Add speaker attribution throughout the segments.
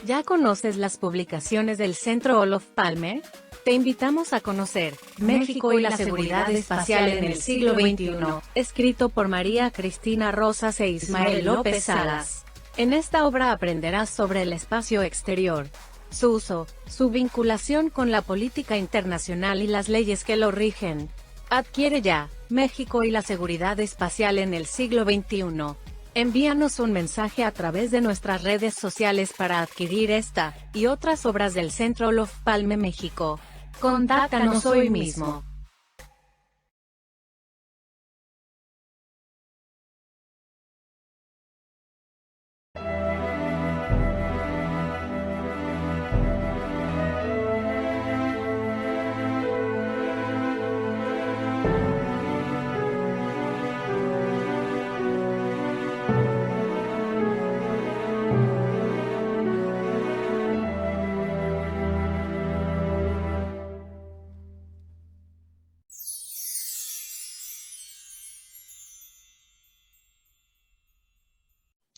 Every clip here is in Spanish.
Speaker 1: ¿Ya conoces las publicaciones del Centro Olof Palme? Te invitamos a conocer México y la seguridad espacial en el siglo XXI, escrito por María Cristina Rosas e Ismael López Salas. En esta obra aprenderás sobre el espacio exterior, su uso, su vinculación con la política internacional y las leyes que lo rigen. Adquiere ya México y la seguridad espacial en el siglo XXI. Envíanos un mensaje a través de nuestras redes sociales para adquirir esta y otras obras del Centro Olof Palme México. Contáctanos hoy mismo.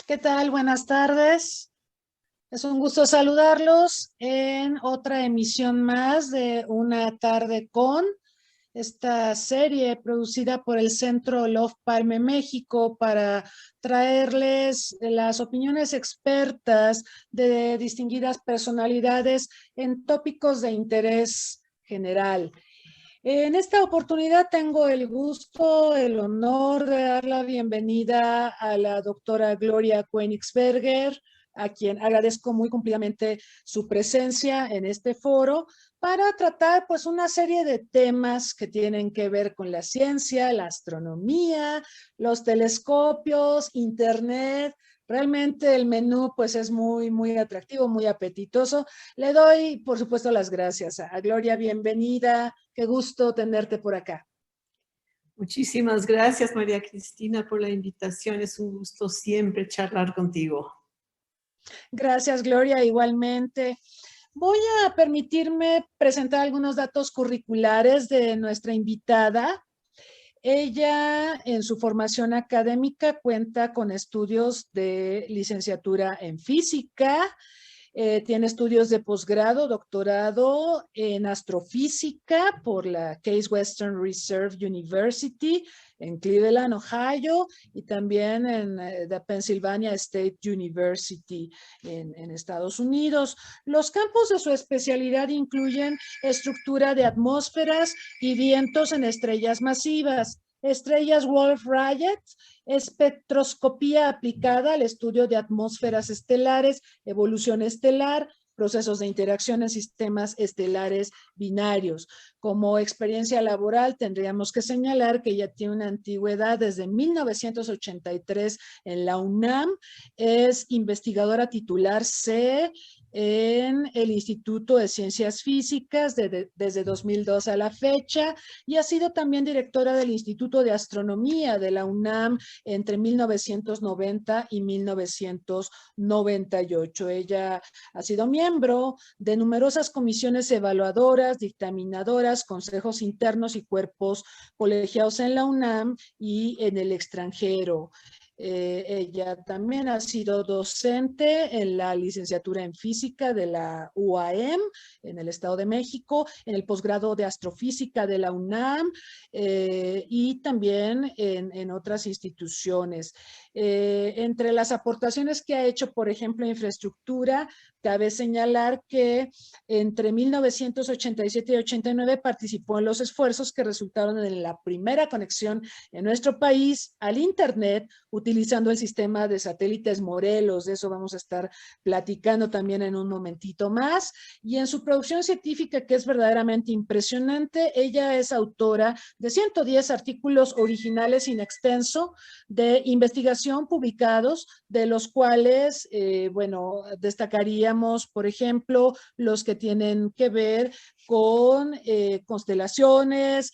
Speaker 2: ¿Qué tal? Buenas tardes. Es un gusto saludarlos en otra emisión más de Una Tarde con esta serie producida por el Centro Olof Palme México para traerles las opiniones expertas de distinguidas personalidades en tópicos de interés general. En esta oportunidad tengo el gusto, el honor de dar la bienvenida a la doctora Gloria Koenigsberger, a quien agradezco muy cumplidamente su presencia en este foro para tratar pues una serie de temas que tienen que ver con la ciencia, la astronomía, los telescopios, internet. Realmente el menú pues es muy atractivo, muy apetitoso. Le doy por supuesto las gracias a Gloria, bienvenida. Qué gusto tenerte por acá.
Speaker 3: Muchísimas gracias, María Cristina, por la invitación. Es un gusto siempre charlar contigo.
Speaker 2: Gracias, Gloria, igualmente. Voy a permitirme presentar algunos datos curriculares de nuestra invitada. Ella, en su formación académica, cuenta con estudios de licenciatura en física. Tiene estudios de posgrado, doctorado en astrofísica por la Case Western Reserve University en Cleveland, Ohio, y también en la Pennsylvania State University en Estados Unidos. Los campos de su especialidad incluyen estructura de atmósferas y vientos en estrellas masivas, estrellas Wolf-Rayet, espectroscopía aplicada al estudio de atmósferas estelares, evolución estelar, procesos de interacción en sistemas estelares binarios. Como experiencia laboral tendríamos que señalar que ella tiene una antigüedad desde 1983 en la UNAM, es investigadora titular C en el Instituto de Ciencias Físicas desde 2002 a la fecha y ha sido también directora del Instituto de Astronomía de la UNAM entre 1990 y 1998. Ella ha sido miembro de numerosas comisiones evaluadoras, dictaminadoras, consejos internos y cuerpos colegiados en la UNAM y en el extranjero. Ella también ha sido docente en la licenciatura en física de la UAM en el Estado de México, en el posgrado de astrofísica de la UNAM y también en otras instituciones. Entre las aportaciones que ha hecho, por ejemplo, infraestructura, cabe señalar que entre 1987 y 89 participó en los esfuerzos que resultaron en la primera conexión en nuestro país al Internet, utilizando el sistema de satélites Morelos. De eso vamos a estar platicando también en un momentito más. Y en su producción científica, que es verdaderamente impresionante, ella es autora de 110 artículos originales in extenso de investigación publicados, de los cuales, bueno, destacaríamos, por ejemplo, los que tienen que ver con constelaciones,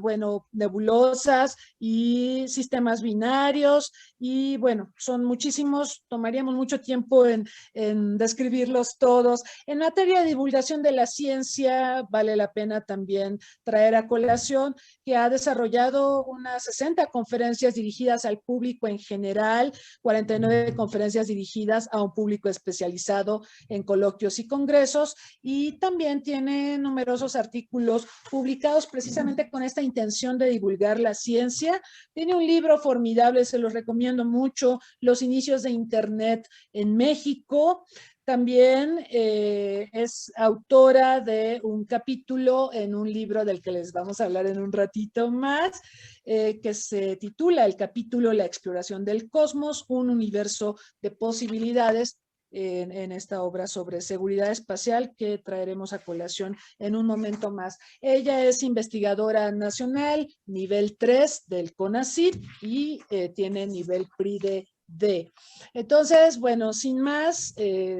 Speaker 2: bueno, nebulosas y sistemas binarios, y bueno, son muchísimos, tomaríamos mucho tiempo en describirlos todos. En materia de divulgación de la ciencia, vale la pena también traer a colación que ha desarrollado unas 60 conferencias dirigidas al público en general, 49 conferencias dirigidas a un público especializado en coloquios y congresos, y también tiene numerosos artículos publicados precisamente con esta intención de divulgar la ciencia. Tiene un libro formidable, se los recomiendo mucho, Los inicios de Internet en México. También es autora de un capítulo en un libro del que les vamos a hablar en un ratito más, que se titula el capítulo La exploración del cosmos, un universo de posibilidades, en esta obra sobre seguridad espacial que traeremos a colación en un momento más. Ella es investigadora nacional, nivel 3 del CONACYT y tiene nivel PRI D. Entonces, bueno, sin más,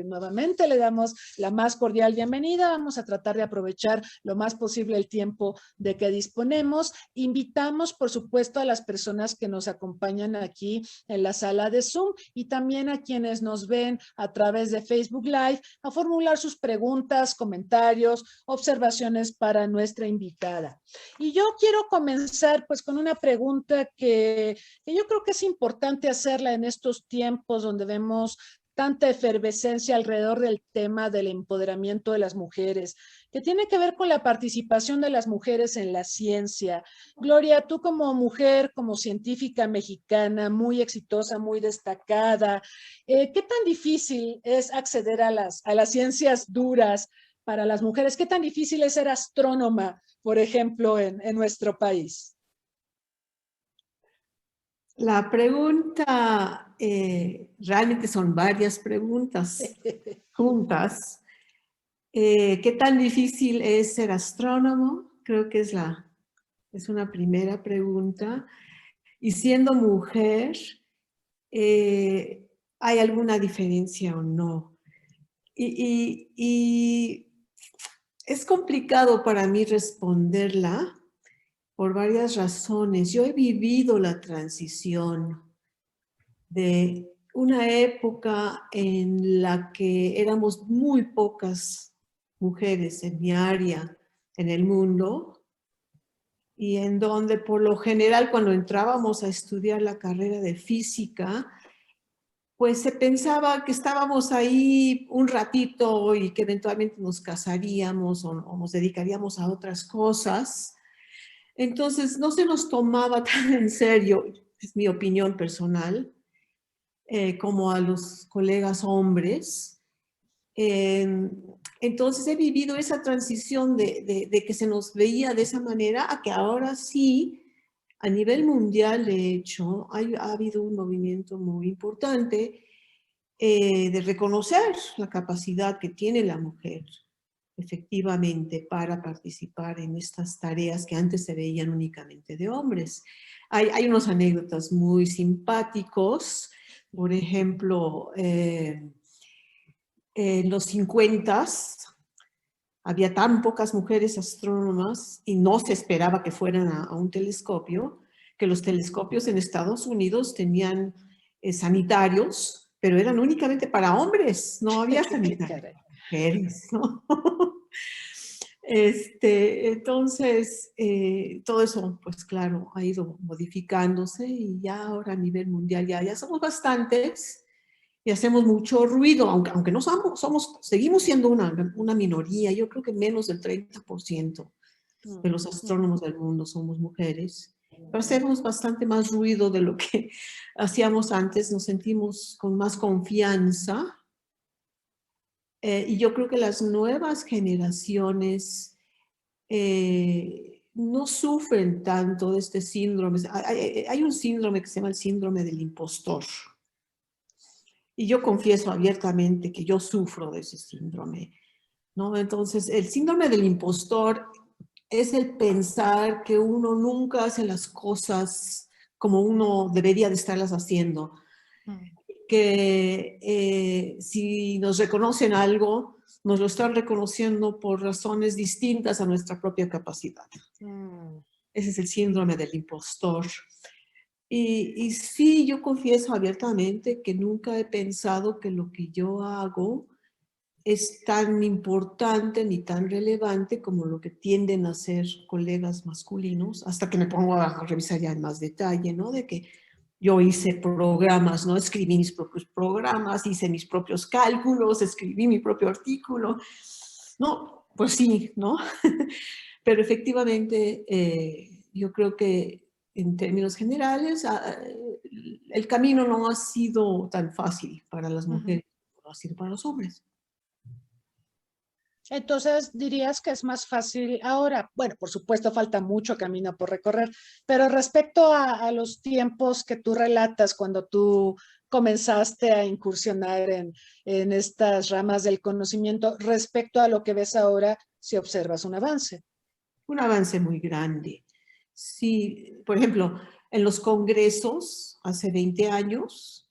Speaker 2: nuevamente le damos la más cordial bienvenida. Vamos a tratar de aprovechar lo más posible el tiempo de que disponemos. Invitamos, por supuesto, a las personas que nos acompañan aquí en la sala de Zoom y también a quienes nos ven a través de Facebook Live a formular sus preguntas, comentarios, observaciones para nuestra invitada. Y yo quiero comenzar pues con una pregunta que yo creo que es importante hacerla en estos tiempos donde vemos tanta efervescencia alrededor del tema del empoderamiento de las mujeres, que tiene que ver con la participación de las mujeres en la ciencia. Gloria, tú como mujer, como científica mexicana, muy exitosa, muy destacada, ¿qué tan difícil es acceder a las ciencias duras para las mujeres? ¿Qué tan difícil es ser astrónoma, por ejemplo, en nuestro país?
Speaker 3: La pregunta, realmente son varias preguntas juntas. ¿Qué tan difícil es ser astrónomo? Creo que es una primera pregunta. Y siendo mujer, ¿hay alguna diferencia o no? Y es complicado para mí responderla por varias razones. Yo he vivido la transición de una época en la que éramos muy pocas mujeres en mi área, en el mundo, y en donde por lo general cuando entrábamos a estudiar la carrera de física, pues se pensaba que estábamos ahí un ratito y que eventualmente nos casaríamos o nos dedicaríamos a otras cosas. Entonces no se nos tomaba tan en serio, es mi opinión personal, como a los colegas hombres. Entonces he vivido esa transición de que se nos veía de esa manera a que ahora sí, a nivel mundial, de hecho, ha habido un movimiento muy importante de reconocer la capacidad que tiene la mujer efectivamente para participar en estas tareas que antes se veían únicamente de hombres. Hay unas anécdotas muy simpáticos, por ejemplo, en los 50s había tan pocas mujeres astrónomas y no se esperaba que fueran a un telescopio, que los telescopios en Estados Unidos tenían sanitarios, pero eran únicamente para hombres, no había sanitarios para mujeres, ¿no? Entonces, todo eso, pues claro, ha ido modificándose y ya ahora a nivel mundial ya somos bastantes y hacemos mucho ruido, aunque no seguimos siendo una minoría. Yo creo que menos del 30% de los astrónomos del mundo somos mujeres, pero hacemos bastante más ruido de lo que hacíamos antes, nos sentimos con más confianza. Y yo creo que las nuevas generaciones no sufren tanto de este síndrome. Hay un síndrome que se llama el síndrome del impostor. Y yo confieso abiertamente que yo sufro de ese síndrome, ¿no? Entonces, el síndrome del impostor es el pensar que uno nunca hace las cosas como uno debería de estarlas haciendo. Que si nos reconocen algo, nos lo están reconociendo por razones distintas a nuestra propia capacidad. Ese es el síndrome del impostor. Y sí, yo confieso abiertamente que nunca he pensado que lo que yo hago es tan importante ni tan relevante como lo que tienden a hacer colegas masculinos, hasta que me pongo a revisar ya en más detalle, ¿no? De que yo hice programas, ¿no? Escribí mis propios programas, hice mis propios cálculos, escribí mi propio artículo. No, pues sí, ¿no? Pero efectivamente, yo creo que en términos generales, el camino no ha sido tan fácil para las mujeres como ha sido para los hombres.
Speaker 2: Entonces, dirías que es más fácil ahora. Bueno, por supuesto, falta mucho camino por recorrer, pero respecto a los tiempos que tú relatas cuando tú comenzaste a incursionar en estas ramas del conocimiento, respecto a lo que ves ahora, si observas un avance.
Speaker 3: Un avance muy grande. Sí, por ejemplo, en los congresos hace 20 años,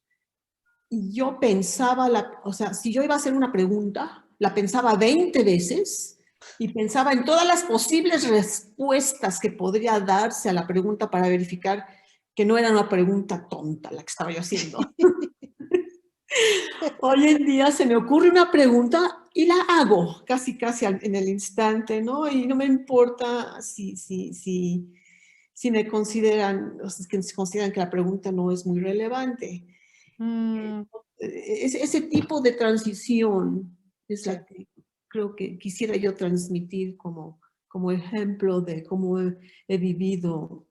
Speaker 3: yo pensaba, o sea, si yo iba a hacer una pregunta, la pensaba 20 veces y pensaba en todas las posibles respuestas que podría darse a la pregunta para verificar que no era una pregunta tonta la que estaba yo haciendo. Hoy en día se me ocurre una pregunta y la hago casi en el instante, ¿no? Y no me importa si me consideran, o sea, que consideran que la pregunta no es muy relevante. Ese tipo de transición es la que creo que quisiera yo transmitir como ejemplo de cómo he vivido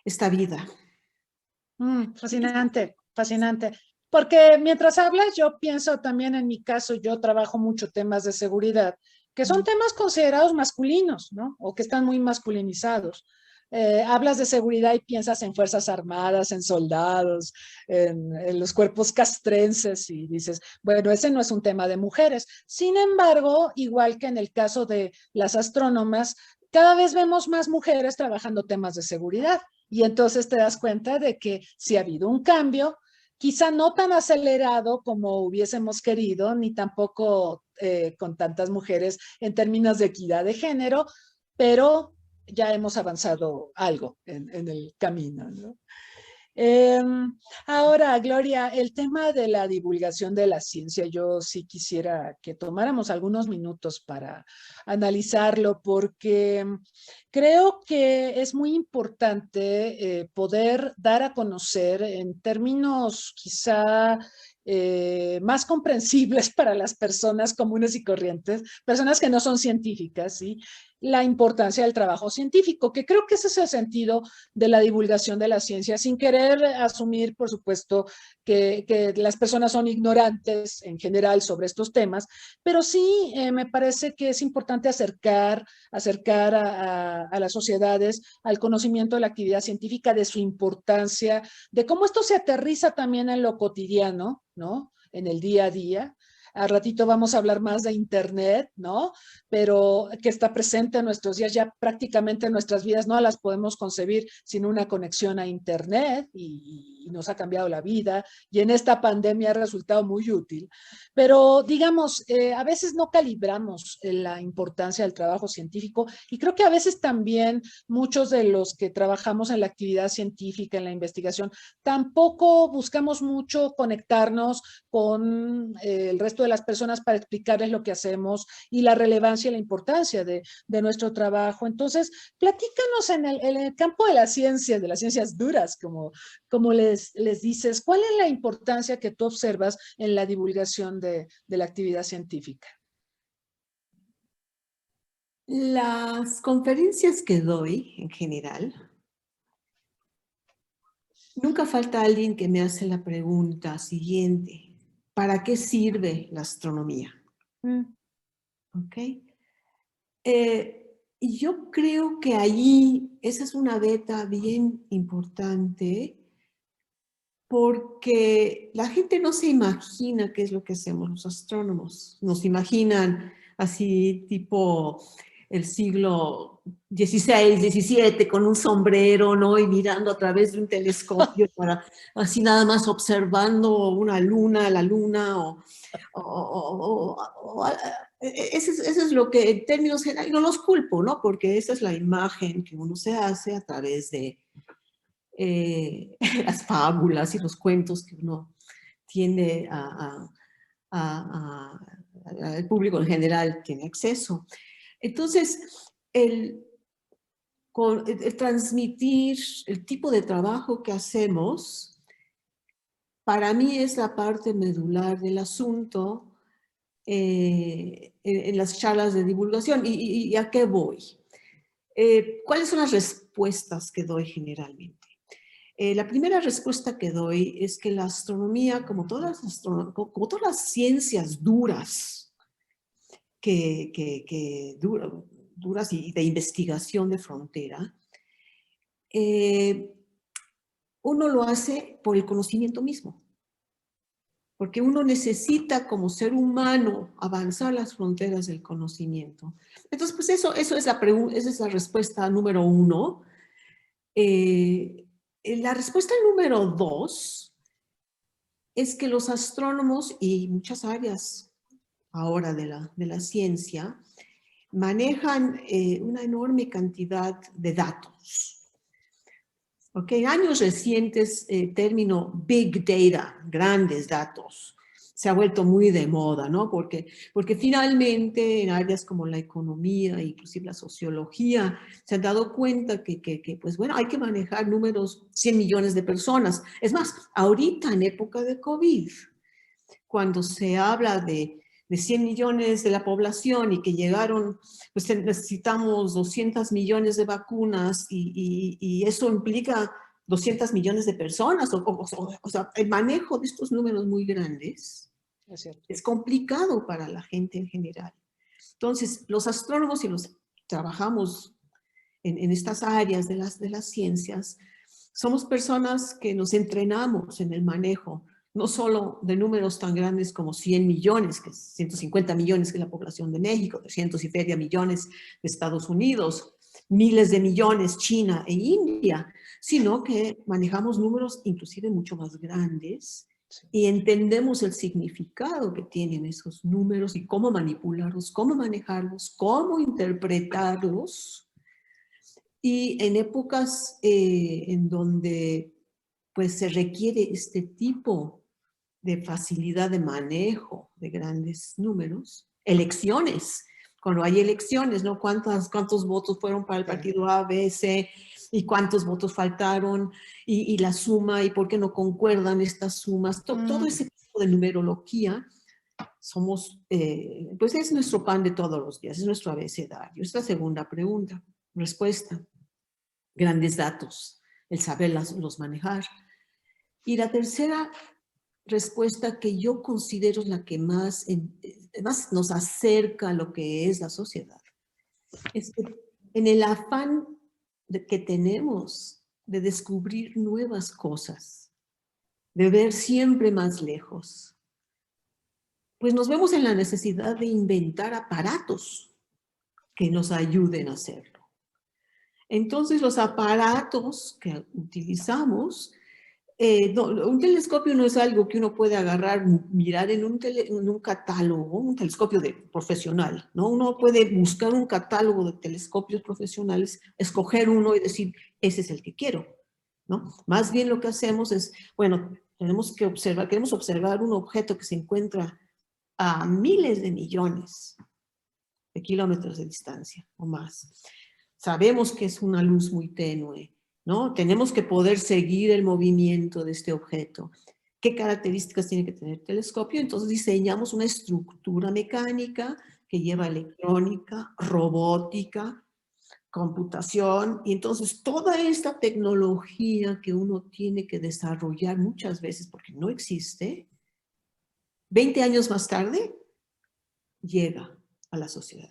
Speaker 3: esta vida.
Speaker 2: Fascinante, fascinante. Porque mientras hablas, yo pienso también en mi caso, yo trabajo mucho temas de seguridad, que son temas considerados masculinos, ¿no? O que están muy masculinizados. Hablas de seguridad y piensas en Fuerzas Armadas, en soldados, en los cuerpos castrenses y dices, bueno, ese no es un tema de mujeres. Sin embargo, igual que en el caso de las astrónomas, cada vez vemos más mujeres trabajando temas de seguridad. Y entonces te das cuenta de que sí ha habido un cambio, quizá no tan acelerado como hubiésemos querido, ni tampoco con tantas mujeres en términos de equidad de género, pero ya hemos avanzado algo en el camino, ¿no? Ahora, Gloria, el tema de la divulgación de la ciencia, yo sí quisiera que tomáramos algunos minutos para analizarlo, porque creo que es muy importante poder dar a conocer en términos quizá más comprensibles para las personas comunes y corrientes, personas que no son científicas, ¿sí? La importancia del trabajo científico, que creo que ese es el sentido de la divulgación de la ciencia, sin querer asumir, por supuesto, que las personas son ignorantes en general sobre estos temas, pero sí me parece que es importante acercar a las sociedades al conocimiento de la actividad científica, de su importancia, de cómo esto se aterriza también en lo cotidiano, ¿no? En el día a día. Al ratito vamos a hablar más de Internet, ¿no? Pero que está presente en nuestros días, ya prácticamente en nuestras vidas no las podemos concebir sin una conexión a Internet y nos ha cambiado la vida y en esta pandemia ha resultado muy útil. Pero digamos, a veces no calibramos la importancia del trabajo científico y creo que a veces también muchos de los que trabajamos en la actividad científica, en la investigación, tampoco buscamos mucho conectarnos con el resto de las personas para explicarles lo que hacemos y la relevancia y la importancia de nuestro trabajo. Entonces, platícanos en el campo de las ciencias duras, como les dices, ¿cuál es la importancia que tú observas en la divulgación de la actividad científica?
Speaker 3: Las conferencias que doy en general, nunca falta alguien que me hace la pregunta siguiente: ¿para qué sirve la astronomía? ¿Ok? Y yo creo que ahí esa es una beta bien importante porque la gente no se imagina qué es lo que hacemos los astrónomos. Nos imaginan así tipo el siglo XVI, XVII, con un sombrero, ¿no? Y mirando a través de un telescopio, para, así nada más observando una luna, la luna, eso es lo que en términos generales, no los culpo, ¿no? Porque esa es la imagen que uno se hace a través de las fábulas y los cuentos que uno tiende al público en general tiene acceso. Entonces, el transmitir el tipo de trabajo que hacemos, para mí es la parte medular del asunto en las charlas de divulgación. ¿Y a qué voy? ¿Cuáles son las respuestas que doy generalmente? La primera respuesta que doy es que la astronomía, como todas las ciencias duras, duras y de investigación de frontera, uno lo hace por el conocimiento mismo. Porque uno necesita como ser humano avanzar las fronteras del conocimiento. Entonces, pues esa es la respuesta número 1. La respuesta número 2 es que los astrónomos y muchas áreas ahora de la ciencia manejan una enorme cantidad de datos. Okay. En años recientes, el término Big Data, grandes datos, se ha vuelto muy de moda, ¿no? Porque finalmente en áreas como la economía, inclusive la sociología, se han dado cuenta que pues bueno, hay que manejar números, 100 millones de personas. Es más, ahorita en época de COVID, cuando se habla de 100 millones de la población y que llegaron, pues necesitamos 200 millones de vacunas y eso implica 200 millones de personas. O sea, el manejo de estos números muy grandes es complicado para la gente en general. Entonces, los astrónomos y los trabajamos en estas áreas de las ciencias, somos personas que nos entrenamos en el manejo no solo de números tan grandes como 100 millones, que es 150 millones que es la población de México, 300 y feria millones de Estados Unidos, miles de millones China e India, sino que manejamos números inclusive mucho más grandes y entendemos el significado que tienen esos números y cómo manipularlos, cómo manejarlos, cómo interpretarlos. Y en épocas en donde pues se requiere este tipo de facilidad de manejo de grandes números, elecciones, cuando hay elecciones, ¿no? ¿Cuántos votos fueron para el partido A, B, C? ¿Y cuántos votos faltaron? Y la suma, y por qué no concuerdan estas sumas. Todo ese tipo de numerología somos, pues es nuestro pan de todos los días, es nuestro abecedario. Esta segunda pregunta, respuesta, grandes datos, el saberlos manejar. Y la tercera respuesta, que yo considero la que más nos acerca a lo que es la sociedad, es que en el afán que tenemos de descubrir nuevas cosas, de ver siempre más lejos, pues nos vemos en la necesidad de inventar aparatos que nos ayuden a hacerlo. Entonces, los aparatos que utilizamos, un telescopio no es algo que uno puede agarrar, mirar en un catálogo, un telescopio profesional, ¿no? Uno puede buscar un catálogo de telescopios profesionales, escoger uno y decir, ese es el que quiero, ¿no? Más bien lo que hacemos es, bueno, queremos observar un objeto que se encuentra a miles de millones de kilómetros de distancia o más. Sabemos que es una luz muy tenue, ¿no? Tenemos que poder seguir el movimiento de este objeto. ¿Qué características tiene que tener el telescopio? Entonces diseñamos una estructura mecánica que lleva electrónica, robótica, computación, y entonces toda esta tecnología que uno tiene que desarrollar muchas veces porque no existe, 20 años más tarde, llega a la sociedad.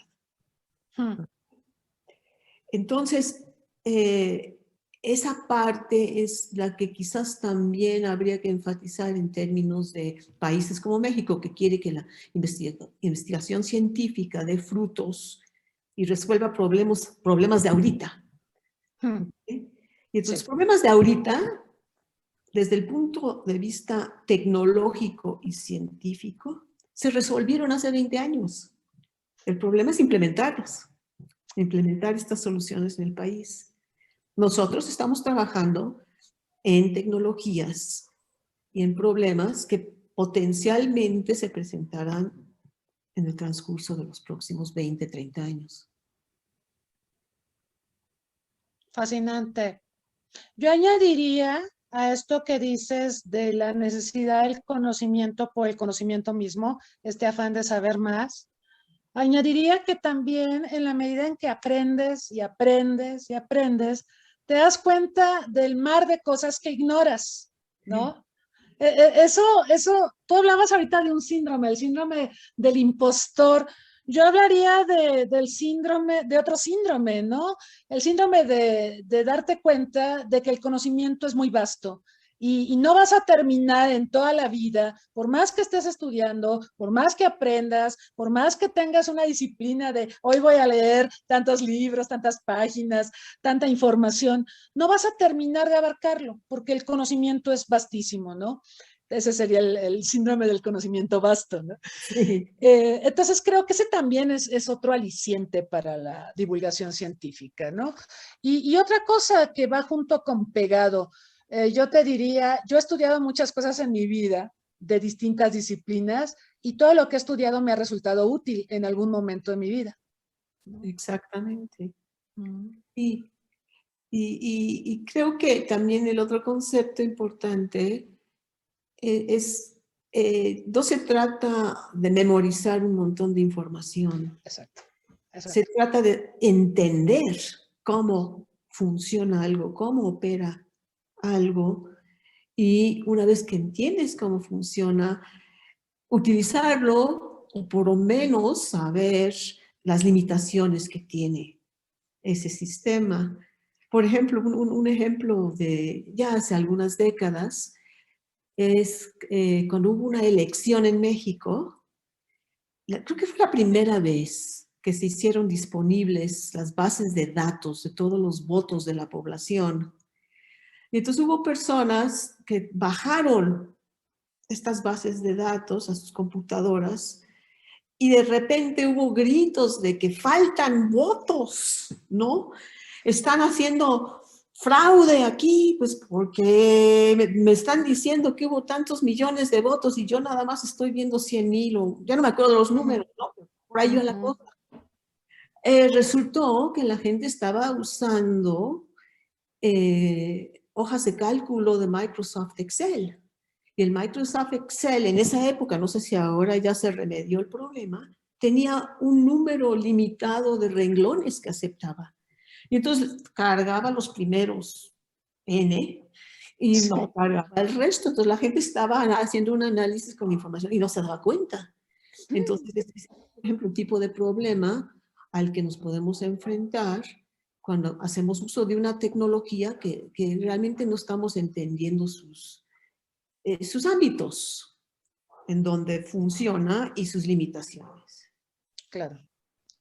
Speaker 3: Entonces, esa parte es la que quizás también habría que enfatizar en términos de países como México, que quiere que la investigación científica dé frutos y resuelva problemas de ahorita.
Speaker 2: Mm.
Speaker 3: ¿Sí? Y entonces,
Speaker 2: Sí.
Speaker 3: problemas de ahorita, desde el punto de vista tecnológico y científico, se resolvieron hace 20 años. El problema es implementarlos, implementar estas soluciones en el país. Nosotros estamos trabajando en tecnologías y en problemas que potencialmente se presentarán en el transcurso de los próximos 20, 30 años.
Speaker 2: Fascinante. Yo añadiría a esto que dices de la necesidad del conocimiento por el conocimiento mismo, este afán de saber más. Añadiría que también en la medida en que aprendes y aprendes y aprendes, te das cuenta del mar de cosas que ignoras, ¿no? Eso, tú hablabas ahorita de un síndrome, el síndrome del impostor. Yo hablaría del síndrome, de otro síndrome, ¿no? El síndrome de darte cuenta de que el conocimiento es muy vasto y no vas a terminar en toda la vida, por más que estés estudiando, por más que aprendas, por más que tengas una disciplina de hoy voy a leer tantos libros, tantas páginas, tanta información, no vas a terminar de abarcarlo porque el conocimiento es vastísimo, ¿no? Ese sería el síndrome del conocimiento vasto, ¿no?
Speaker 3: Sí.
Speaker 2: Entonces creo que ese también es otro aliciente para la divulgación científica, ¿no? Y otra cosa que va junto con pegado, yo te diría, yo he estudiado muchas cosas en mi vida de distintas disciplinas y todo lo que he estudiado me ha resultado útil en algún momento de mi vida.
Speaker 3: Exactamente.
Speaker 2: Mm.
Speaker 3: Y creo que también el otro concepto importante no se trata de memorizar un montón de información.
Speaker 2: Exacto.
Speaker 3: Se trata de entender cómo funciona algo, cómo opera algo, y una vez que entiendes cómo funciona, utilizarlo o por lo menos saber las limitaciones que tiene ese sistema. Por ejemplo, un ejemplo de ya hace algunas décadas es cuando hubo una elección en México. Creo que fue la primera vez que se hicieron disponibles las bases de datos de todos los votos de la población. Y entonces hubo personas que bajaron estas bases de datos a sus computadoras y de repente hubo gritos de que faltan votos, ¿no? Están haciendo fraude aquí, pues porque me están diciendo que hubo tantos millones de votos y yo nada más estoy viendo 100,000 o ya no me acuerdo los números, ¿no? Por ahí va la cosa. Resultó que la gente estaba usando hojas de cálculo de Microsoft Excel. Y el Microsoft Excel en esa época, no sé si ahora ya se remedió el problema, tenía un número limitado de renglones que aceptaba. Y entonces cargaba los primeros N y no cargaba el resto. Entonces la gente estaba haciendo un análisis con información y no se daba cuenta. Entonces, es, por ejemplo, un tipo de problema al que nos podemos enfrentar cuando hacemos uso de una tecnología que realmente no estamos entendiendo sus ámbitos en donde funciona y sus limitaciones.
Speaker 2: Claro,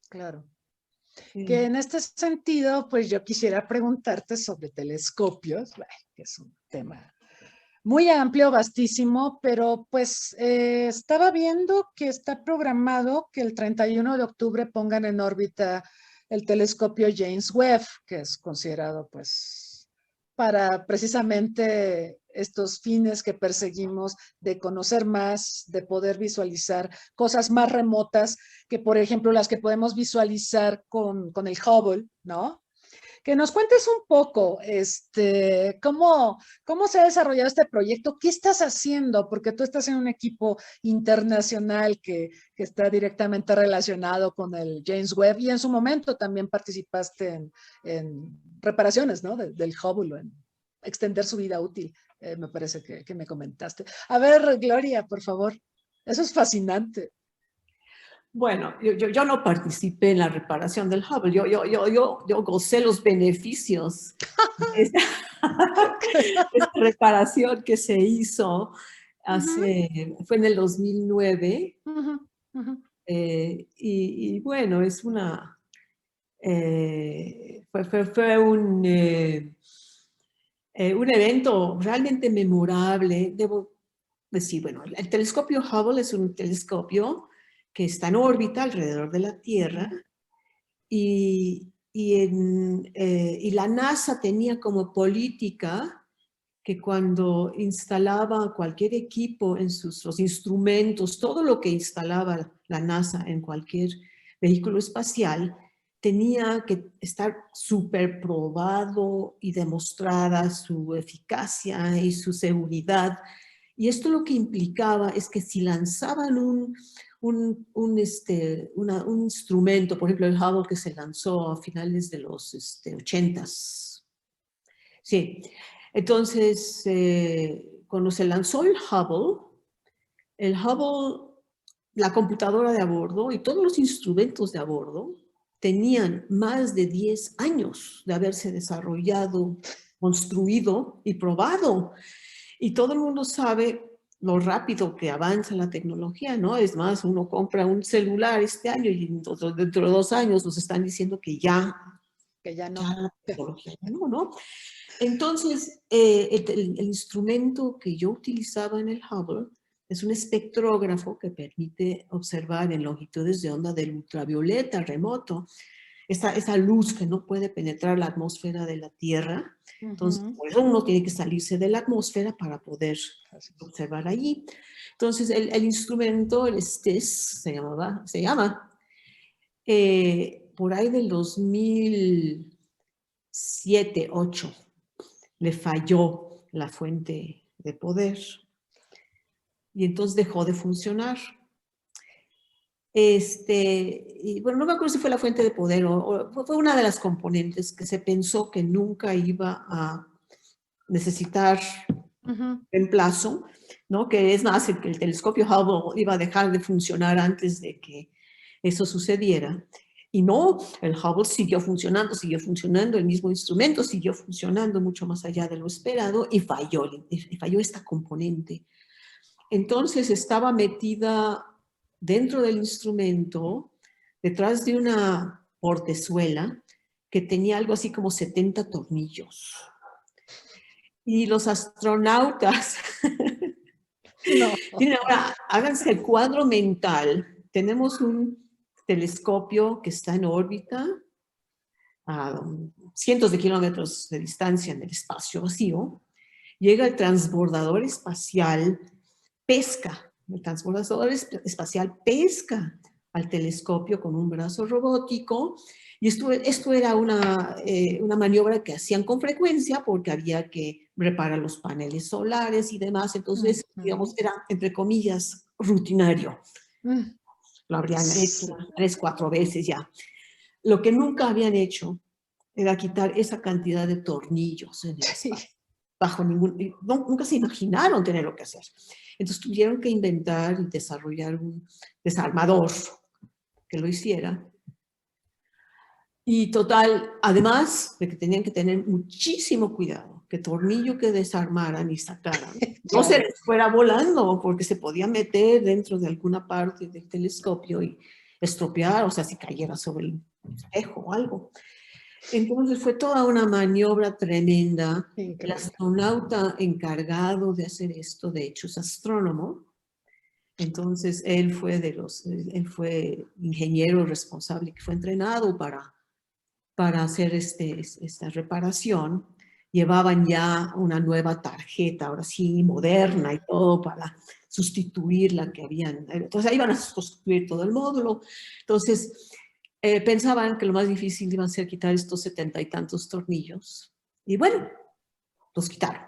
Speaker 2: claro.
Speaker 3: Sí.
Speaker 2: Que en este sentido, pues yo quisiera preguntarte sobre telescopios, que es un tema muy amplio, vastísimo, pero pues estaba viendo que está programado que el 31 de octubre pongan en órbita el telescopio James Webb, que es considerado pues para precisamente estos fines que perseguimos de conocer más, de poder visualizar cosas más remotas que, por ejemplo, las que podemos visualizar con el Hubble, ¿no? Que nos cuentes un poco, cómo se ha desarrollado este proyecto, qué estás haciendo, porque tú estás en un equipo internacional que está directamente relacionado con el James Webb y en su momento también participaste en reparaciones, ¿no? Del Hubble, en extender su vida útil, me parece que me comentaste. A ver, Gloria, por favor, eso es fascinante.
Speaker 3: Bueno, yo no participé en la reparación del Hubble, yo gocé los beneficios de esta reparación que se hizo fue en el 2009, y bueno, es una Fue un evento realmente memorable. Debo decir, bueno, el telescopio Hubble es un telescopio que está en órbita alrededor de la Tierra y la NASA tenía como política que cuando instalaba cualquier equipo en los instrumentos, todo lo que instalaba la NASA en cualquier vehículo espacial, tenía que estar súper probado y demostrada su eficacia y su seguridad. Y esto lo que implicaba es que si lanzaban un instrumento, por ejemplo el Hubble que se lanzó a finales de los 80s, sí. Entonces, cuando se lanzó el Hubble, la computadora de a bordo y todos los instrumentos de a bordo tenían más de 10 años de haberse desarrollado, construido y probado. Y todo el mundo sabe lo rápido que avanza la tecnología, ¿no? Es más, uno compra un celular este año y dentro de 2 años nos están diciendo que ya
Speaker 2: no.
Speaker 3: Ya la tecnología ya no. Entonces, el instrumento que yo utilizaba en el Hubble es un espectrógrafo que permite observar en longitudes de onda del ultravioleta remoto, esa luz que no puede penetrar la atmósfera de la Tierra. Entonces, por eso uno tiene que salirse de la atmósfera para poder observar allí. Entonces, el instrumento, el STESS, se llama, por ahí del 2007, 2008, le falló la fuente de poder y entonces dejó de funcionar. Y bueno, no me acuerdo si fue la fuente de poder o fue una de las componentes que se pensó que nunca iba a necesitar reemplazo, ¿no? Que es más, que el telescopio Hubble iba a dejar de funcionar antes de que eso sucediera. Y no, el Hubble siguió funcionando, el mismo instrumento siguió funcionando mucho más allá de lo esperado y falló esta componente. Entonces estaba metida dentro del instrumento, detrás de una portezuela que tenía algo así como 70 tornillos. Y los astronautas, miren, ahora háganse el cuadro mental. Tenemos un telescopio que está en órbita a cientos de kilómetros de distancia en el espacio vacío. Llega el transbordador espacial, el transbordador espacial pesca al telescopio con un brazo robótico. Y esto era una maniobra que hacían con frecuencia porque había que reparar los paneles solares y demás. Entonces, digamos, era, entre comillas, rutinario. Lo habrían hecho 3, 4 veces ya. Lo que nunca habían hecho era quitar esa cantidad de tornillos en el espacio. Nunca se imaginaron tener que hacer. Entonces tuvieron que inventar y desarrollar un desarmador que lo hiciera. Y total, además de que tenían que tener muchísimo cuidado, que tornillo que desarmaran y sacaran no se les fuera volando, porque se podía meter dentro de alguna parte del telescopio y estropear, o sea, si cayera sobre el espejo o algo. Entonces fue toda una maniobra tremenda. Increíble. El astronauta encargado de hacer esto, de hecho, es astrónomo. Entonces él fue ingeniero responsable que fue entrenado para hacer esta reparación. Llevaban ya una nueva tarjeta, ahora sí, moderna y todo, para sustituir la que habían. Entonces ahí iban a sustituir todo el módulo. Entonces pensaban que lo más difícil iba a ser quitar estos 70 y tantos tornillos. Y bueno, los quitaron.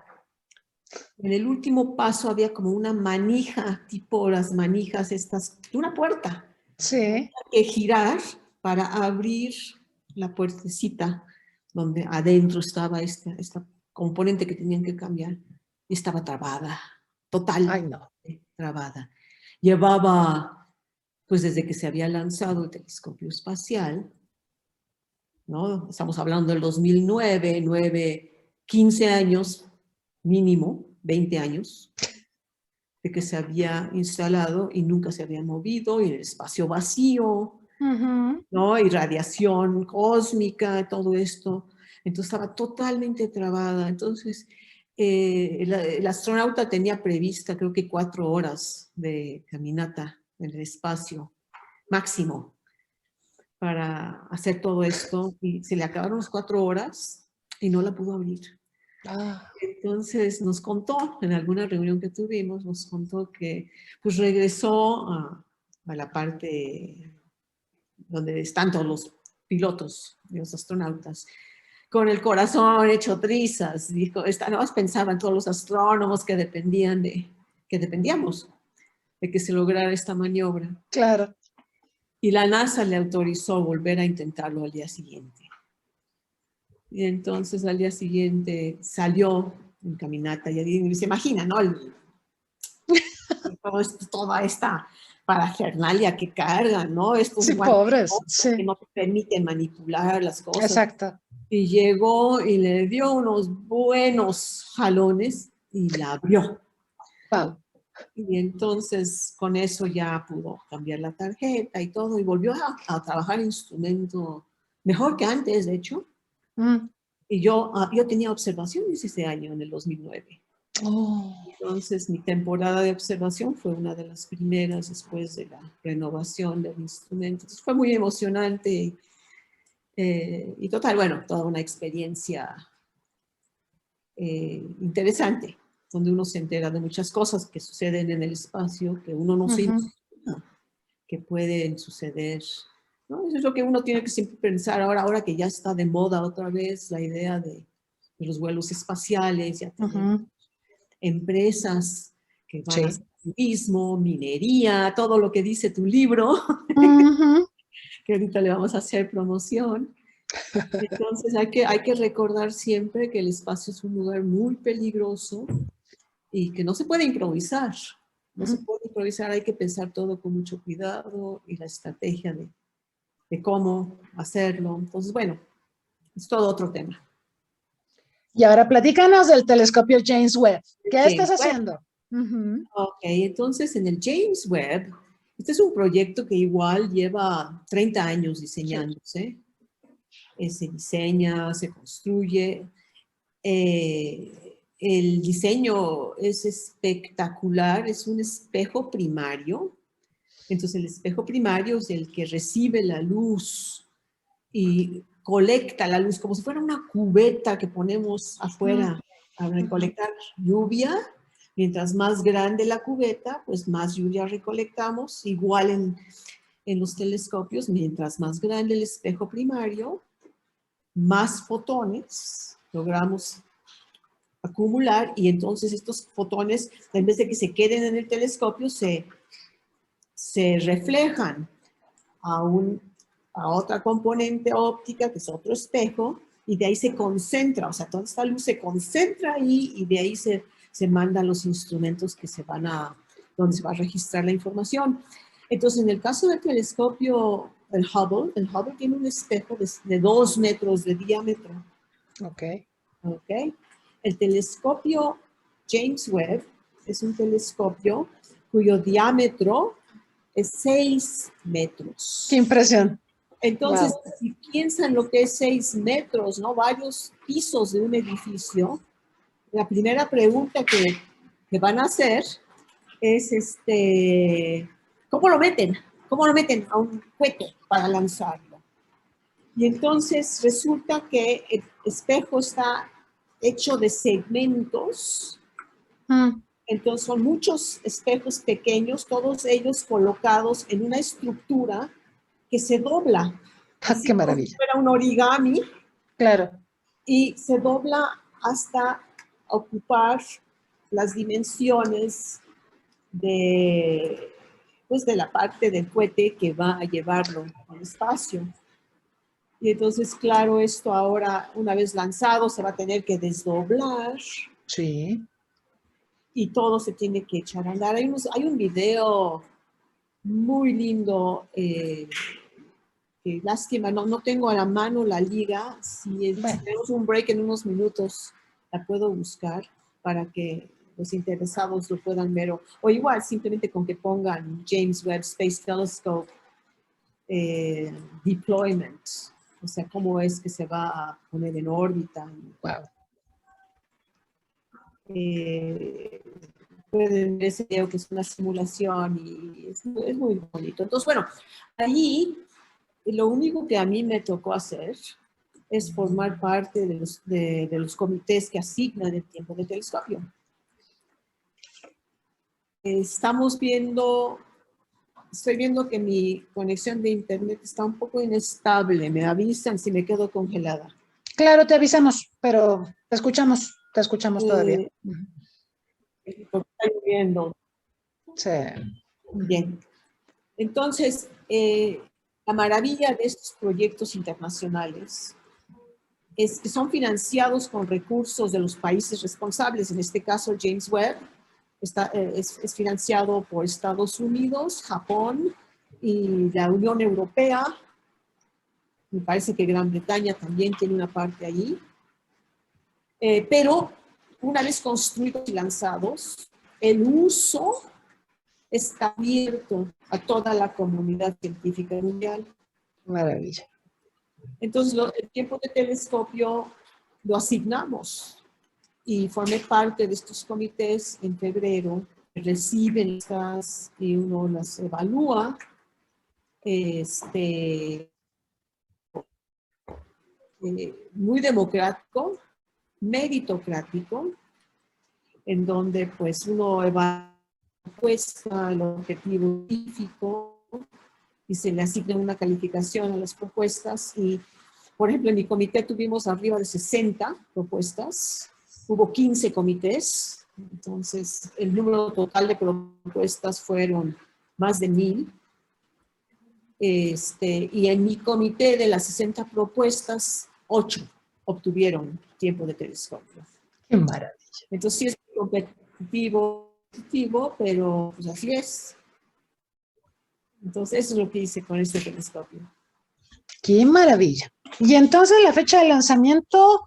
Speaker 3: En el último paso había como una manija, tipo las manijas estas, de una puerta. Sí. Que girar para abrir la puertecita donde adentro estaba esta componente que tenían que cambiar. Y estaba trabada, totalmente trabada. Llevaba, pues desde que se había lanzado el telescopio espacial, ¿no? Estamos hablando del 2009, 15 años mínimo, 20 años, de que se había instalado y nunca se había movido, y en el espacio vacío,
Speaker 2: Ujú.
Speaker 3: ¿no? Y radiación cósmica, todo esto. Entonces estaba totalmente trabada. Entonces, el astronauta tenía prevista, creo que 4 horas de caminata en el espacio máximo para hacer todo esto. Y se le acabaron las 4 horas y no la pudo abrir.
Speaker 2: Ah,
Speaker 3: Entonces nos contó, en alguna reunión que tuvimos, nos contó que pues regresó a la parte donde están todos los pilotos y los astronautas, con el corazón hecho trizas. Dijo, nada más pensaba en todos los astrónomos que dependíamos de que se lograra esta maniobra.
Speaker 2: claro.
Speaker 3: Y la NASA le autorizó volver a intentarlo al día siguiente. Y entonces al día siguiente salió en caminata y se imagina, ¿no? Toda esta parafernalia que cargan, ¿no? Estos
Speaker 2: Sí,
Speaker 3: guantes
Speaker 2: pobres,
Speaker 3: que
Speaker 2: sí,
Speaker 3: no te permiten manipular las cosas.
Speaker 2: exacto.
Speaker 3: Y llegó y le dio unos buenos jalones y la abrió.
Speaker 2: Wow.
Speaker 3: Y entonces con eso ya pudo cambiar la tarjeta y todo y volvió a trabajar instrumento mejor que antes, de hecho.
Speaker 2: Mm.
Speaker 3: Y yo tenía observaciones ese año, en el 2009.
Speaker 2: Oh,
Speaker 3: Entonces mi temporada de observación fue una de las primeras después de la renovación del instrumento. Entonces fue muy emocionante y total, bueno, toda una experiencia interesante, donde uno se entera de muchas cosas que suceden en el espacio, que uno no se
Speaker 2: ujú.
Speaker 3: imagina que pueden suceder, ¿no? Eso es lo que uno tiene que siempre pensar ahora que ya está de moda otra vez la idea de los vuelos espaciales, ya tenemos
Speaker 2: Ujú.
Speaker 3: empresas que van a
Speaker 2: Sí.
Speaker 3: hacer turismo, minería, todo lo que dice tu libro,
Speaker 2: Ujú.
Speaker 3: que ahorita le vamos a hacer promoción. Entonces hay que recordar siempre que el espacio es un lugar muy peligroso y que no se puede improvisar. No se puede improvisar, hay que pensar todo con mucho cuidado y la estrategia de cómo hacerlo. Entonces, bueno, es todo otro tema.
Speaker 2: Y ahora platícanos del telescopio James Webb. ¿Qué estás
Speaker 3: James Webb.
Speaker 2: haciendo? Ujú.
Speaker 3: Ok, entonces en el James Webb, este es un proyecto que igual lleva 30 años
Speaker 2: Sí.
Speaker 3: diseñándose. Se diseña, se construye. El diseño es espectacular, es un espejo primario. Entonces el espejo primario es el que recibe la luz y colecta la luz como si fuera una cubeta que ponemos
Speaker 2: Mm.
Speaker 3: afuera a
Speaker 2: Ujú.
Speaker 3: recolectar lluvia. Mientras más grande la cubeta, pues más lluvia recolectamos. Igual en los telescopios, mientras más grande el espejo primario, más fotones logramos acumular y entonces estos fotones, en vez de que se queden en el telescopio, se reflejan a, a otra componente óptica, que es otro espejo, y de ahí se concentra, o sea, toda esta luz se concentra ahí y de ahí se mandan los instrumentos que se van donde se va a registrar la información. Entonces, en el caso del telescopio, el Hubble tiene un espejo de 2 metros de diámetro.
Speaker 2: Ok.
Speaker 3: ¿Ok? El telescopio James Webb es un telescopio cuyo diámetro es 6
Speaker 2: Qué
Speaker 3: metros.
Speaker 2: impresión.
Speaker 3: Entonces,
Speaker 2: Wow.
Speaker 3: si piensan lo que es 6 metros, ¿no? Varios pisos de un edificio, la primera pregunta que van a hacer es, ¿cómo lo meten? ¿Cómo lo meten a un cohete para lanzarlo? Y entonces resulta que el espejo está hecho de segmentos,
Speaker 2: Mm.
Speaker 3: entonces son muchos espejos pequeños, todos ellos colocados en una estructura que se dobla,
Speaker 2: Ah,
Speaker 3: así
Speaker 2: qué
Speaker 3: como si
Speaker 2: maravilla.
Speaker 3: fuera un origami,
Speaker 2: Claro.
Speaker 3: y se dobla hasta ocupar las dimensiones de, pues, de la parte del cohete que va a llevarlo al espacio. Y entonces, claro, esto ahora, una vez lanzado, se va a tener que desdoblar
Speaker 2: Sí.
Speaker 3: y todo se tiene que echar a andar. Hay un video muy lindo, que lástima, no tengo a la mano la liga. Si
Speaker 2: Bueno.
Speaker 3: tenemos un break en unos minutos, la puedo buscar para que los interesados lo puedan ver. O igual, simplemente con que pongan James Webb Space Telescope deployment, o sea, cómo es que se va a poner en órbita.
Speaker 2: Wow.
Speaker 3: Pueden ver ese video que es una simulación y es muy bonito. Entonces, bueno, ahí lo único que a mí me tocó hacer es formar parte de los comités que asignan el tiempo de telescopio. Estoy viendo que mi conexión de internet está un poco inestable. Me avisan si me quedo congelada.
Speaker 2: Claro, te avisamos, pero te escuchamos todavía.
Speaker 3: Porque está lloviendo.
Speaker 2: Sí.
Speaker 3: Bien. Entonces, la maravilla de estos proyectos internacionales es que son financiados con recursos de los países responsables. En este caso, James Webb es financiado por Estados Unidos, Japón y la Unión Europea. Me parece que Gran Bretaña también tiene una parte allí. Pero una vez construidos y lanzados, el uso está abierto a toda la comunidad científica mundial.
Speaker 2: Maravilla.
Speaker 3: Entonces, el tiempo de telescopio lo asignamos y formé parte de estos comités en febrero. Reciben estas y uno las evalúa. Muy democrático, meritocrático, en donde pues uno evalúa el objetivo científico y se le asigna una calificación a las propuestas. Y, por ejemplo, en mi comité tuvimos arriba de 60 propuestas, hubo 15 comités, entonces el número total de propuestas fueron más de 1000. Y en mi comité de las 60 propuestas, 8 obtuvieron tiempo de telescopio.
Speaker 2: Qué maravilla.
Speaker 3: Entonces sí es competitivo, pero pues así es. Entonces eso es lo que hice con este telescopio.
Speaker 2: Qué maravilla. Y entonces la fecha de lanzamiento,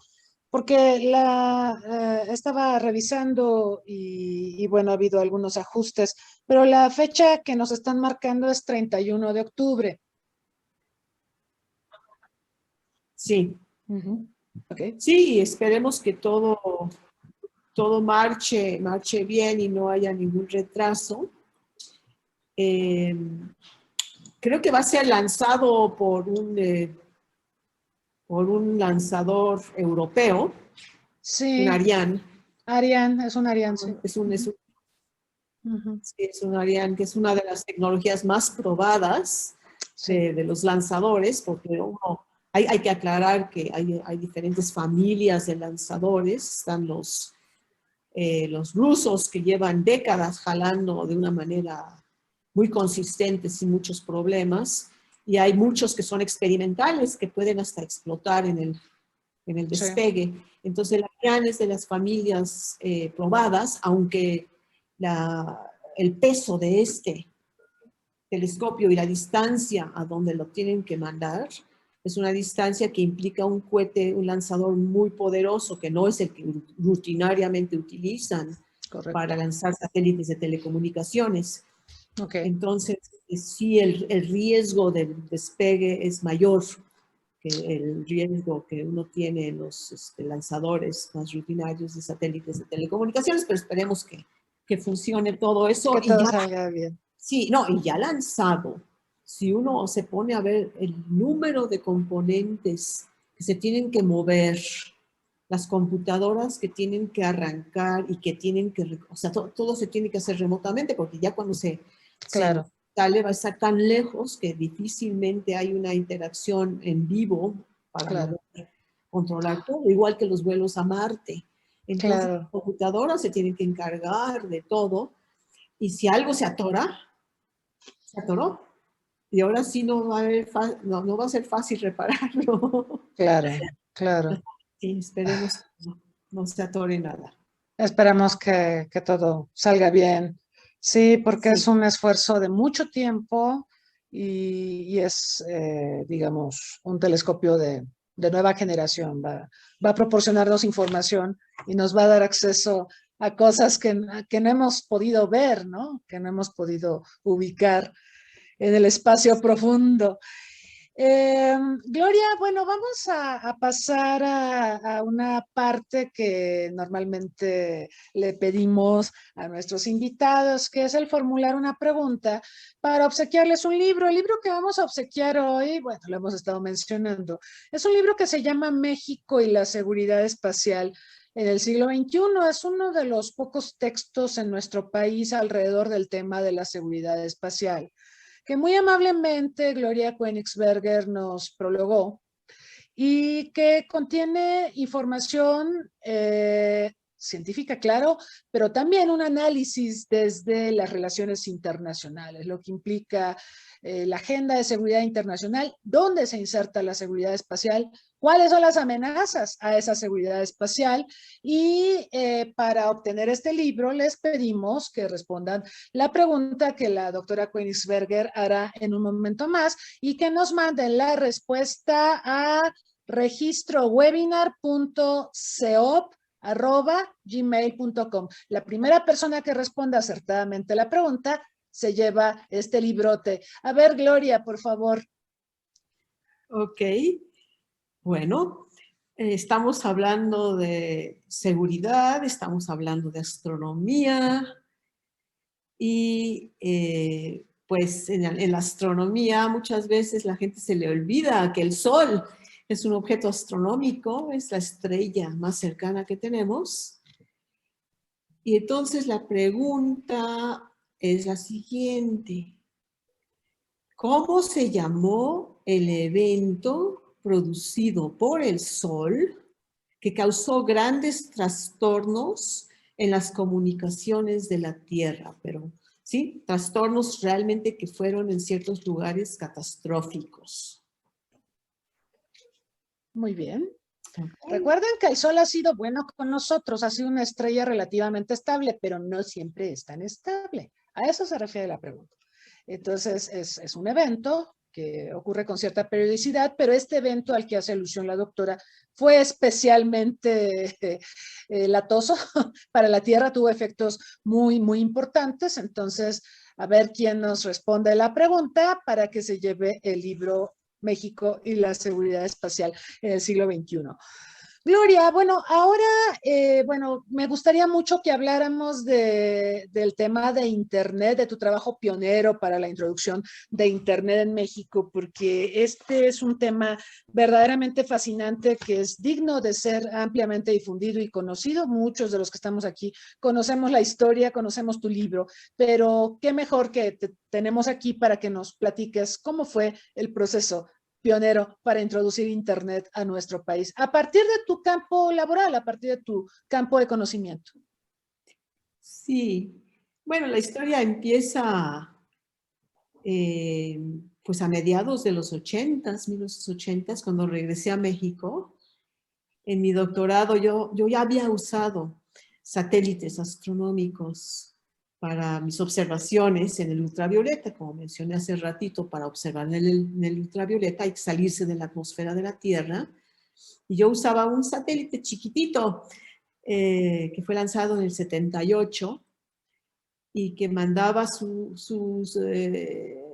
Speaker 2: porque estaba revisando y bueno, ha habido algunos ajustes, pero la fecha que nos están marcando es 31 de octubre.
Speaker 3: Sí.
Speaker 2: Okay.
Speaker 3: Sí, y esperemos que todo marche bien y no haya ningún retraso. Creo que va a ser lanzado por un lanzador europeo,
Speaker 2: Sí.
Speaker 3: un Ariane.
Speaker 2: Ariane, es un Ariane, sí.
Speaker 3: Sí, es un Ariane, que es una de las tecnologías más probadas de los lanzadores, porque hay que aclarar que hay diferentes familias de lanzadores. Están los rusos, que llevan décadas jalando de una manera muy consistente, sin muchos problemas, y hay muchos que son experimentales, que pueden hasta explotar en el despegue. Sí. Entonces, el Ariane es de las familias probadas, aunque el peso de este telescopio y la distancia a donde lo tienen que mandar es una distancia que implica un cohete, un lanzador muy poderoso, que no es el que rutinariamente utilizan. Correcto. Para lanzar satélites de telecomunicaciones. Okay. Entonces, sí, el riesgo del despegue es mayor que el riesgo que uno tiene en los
Speaker 2: lanzadores
Speaker 3: más rutinarios de satélites de telecomunicaciones, pero esperemos que funcione todo eso.
Speaker 2: Que todo salga bien.
Speaker 3: Sí, no, y ya lanzado, si uno se pone a ver el número de componentes que se tienen que mover, las computadoras que tienen que arrancar y que tienen que, o sea, todo se tiene que hacer remotamente, porque ya cuando se sale va a estar tan lejos que difícilmente hay una interacción en vivo para poder controlar todo, igual que los vuelos a Marte. Entonces, las computadoras se tienen que encargar de todo, y si algo se atora, se atoró. Y ahora sí no va a ser fácil repararlo.
Speaker 2: Claro.
Speaker 3: Sí, esperemos que no se atore nada.
Speaker 2: Esperamos que todo salga bien. Sí, porque es un esfuerzo de mucho tiempo y es, digamos, un telescopio de nueva generación. Va a proporcionarnos información y nos va a dar acceso a cosas que no hemos podido ver, ¿no? Que no hemos podido ubicar. en el espacio profundo. Gloria, bueno, vamos a pasar a una parte que normalmente le pedimos a nuestros invitados, que es el formular una pregunta para obsequiarles un libro. El libro que vamos a obsequiar hoy, bueno, lo hemos estado mencionando, es un libro que se llama México y la seguridad espacial en el siglo XXI. Es uno de los pocos textos en nuestro país alrededor del tema de la seguridad espacial, que muy amablemente Gloria Koenigsberger nos prologó y que contiene información científica, claro, pero también un análisis desde las relaciones internacionales, lo que implica la agenda de seguridad internacional, dónde se inserta la seguridad espacial, cuáles son las amenazas a esa seguridad espacial. Y para obtener este libro les pedimos que respondan la pregunta que la doctora Koenigsberger hará en un momento más y que nos manden la respuesta a registrowebinar.ceop@gmail.com. La primera persona que responda acertadamente la pregunta se lleva este librote. A ver, Gloria, por favor.
Speaker 3: Ok, bueno, estamos hablando de seguridad, estamos hablando de astronomía y pues en la astronomía muchas veces la gente se le olvida que el Sol es un objeto astronómico, es la estrella más cercana que tenemos. Y entonces la pregunta es la siguiente. ¿Cómo se llamó el evento producido por el Sol que causó grandes trastornos en las comunicaciones de la Tierra? Pero, ¿sí? Trastornos realmente que fueron en ciertos lugares catastróficos.
Speaker 2: Muy bien.
Speaker 3: Okay.
Speaker 2: Recuerden que el Sol ha sido bueno con nosotros, ha sido una estrella relativamente estable, pero no siempre es tan estable. A eso se refiere la pregunta. Entonces, es un evento que ocurre con cierta periodicidad, pero este evento al que hace alusión la doctora fue especialmente latoso para la Tierra, tuvo efectos muy, muy importantes. Entonces, a ver quién nos responde la pregunta para que se lleve el libro México y la seguridad espacial en el siglo XXI. Gloria, bueno, ahora, bueno, me gustaría mucho que habláramos del tema de Internet, de tu trabajo pionero para la introducción de Internet en México, porque este es un tema verdaderamente fascinante que es digno de ser ampliamente difundido y conocido. Muchos de los que estamos aquí conocemos la historia, conocemos tu libro, pero qué mejor que te tenemos aquí para que nos platiques cómo fue el proceso pionero para introducir Internet a nuestro país, a partir de tu campo laboral, a partir de tu campo de conocimiento.
Speaker 3: Sí, bueno, la historia empieza pues a mediados de los 1980s, cuando regresé a México. En mi doctorado yo ya había usado satélites astronómicos para mis observaciones en el ultravioleta, como mencioné hace ratito, para observar en el ultravioleta hay que salirse de la atmósfera de la Tierra. Y yo usaba un satélite chiquitito que fue lanzado en el 78 y que mandaba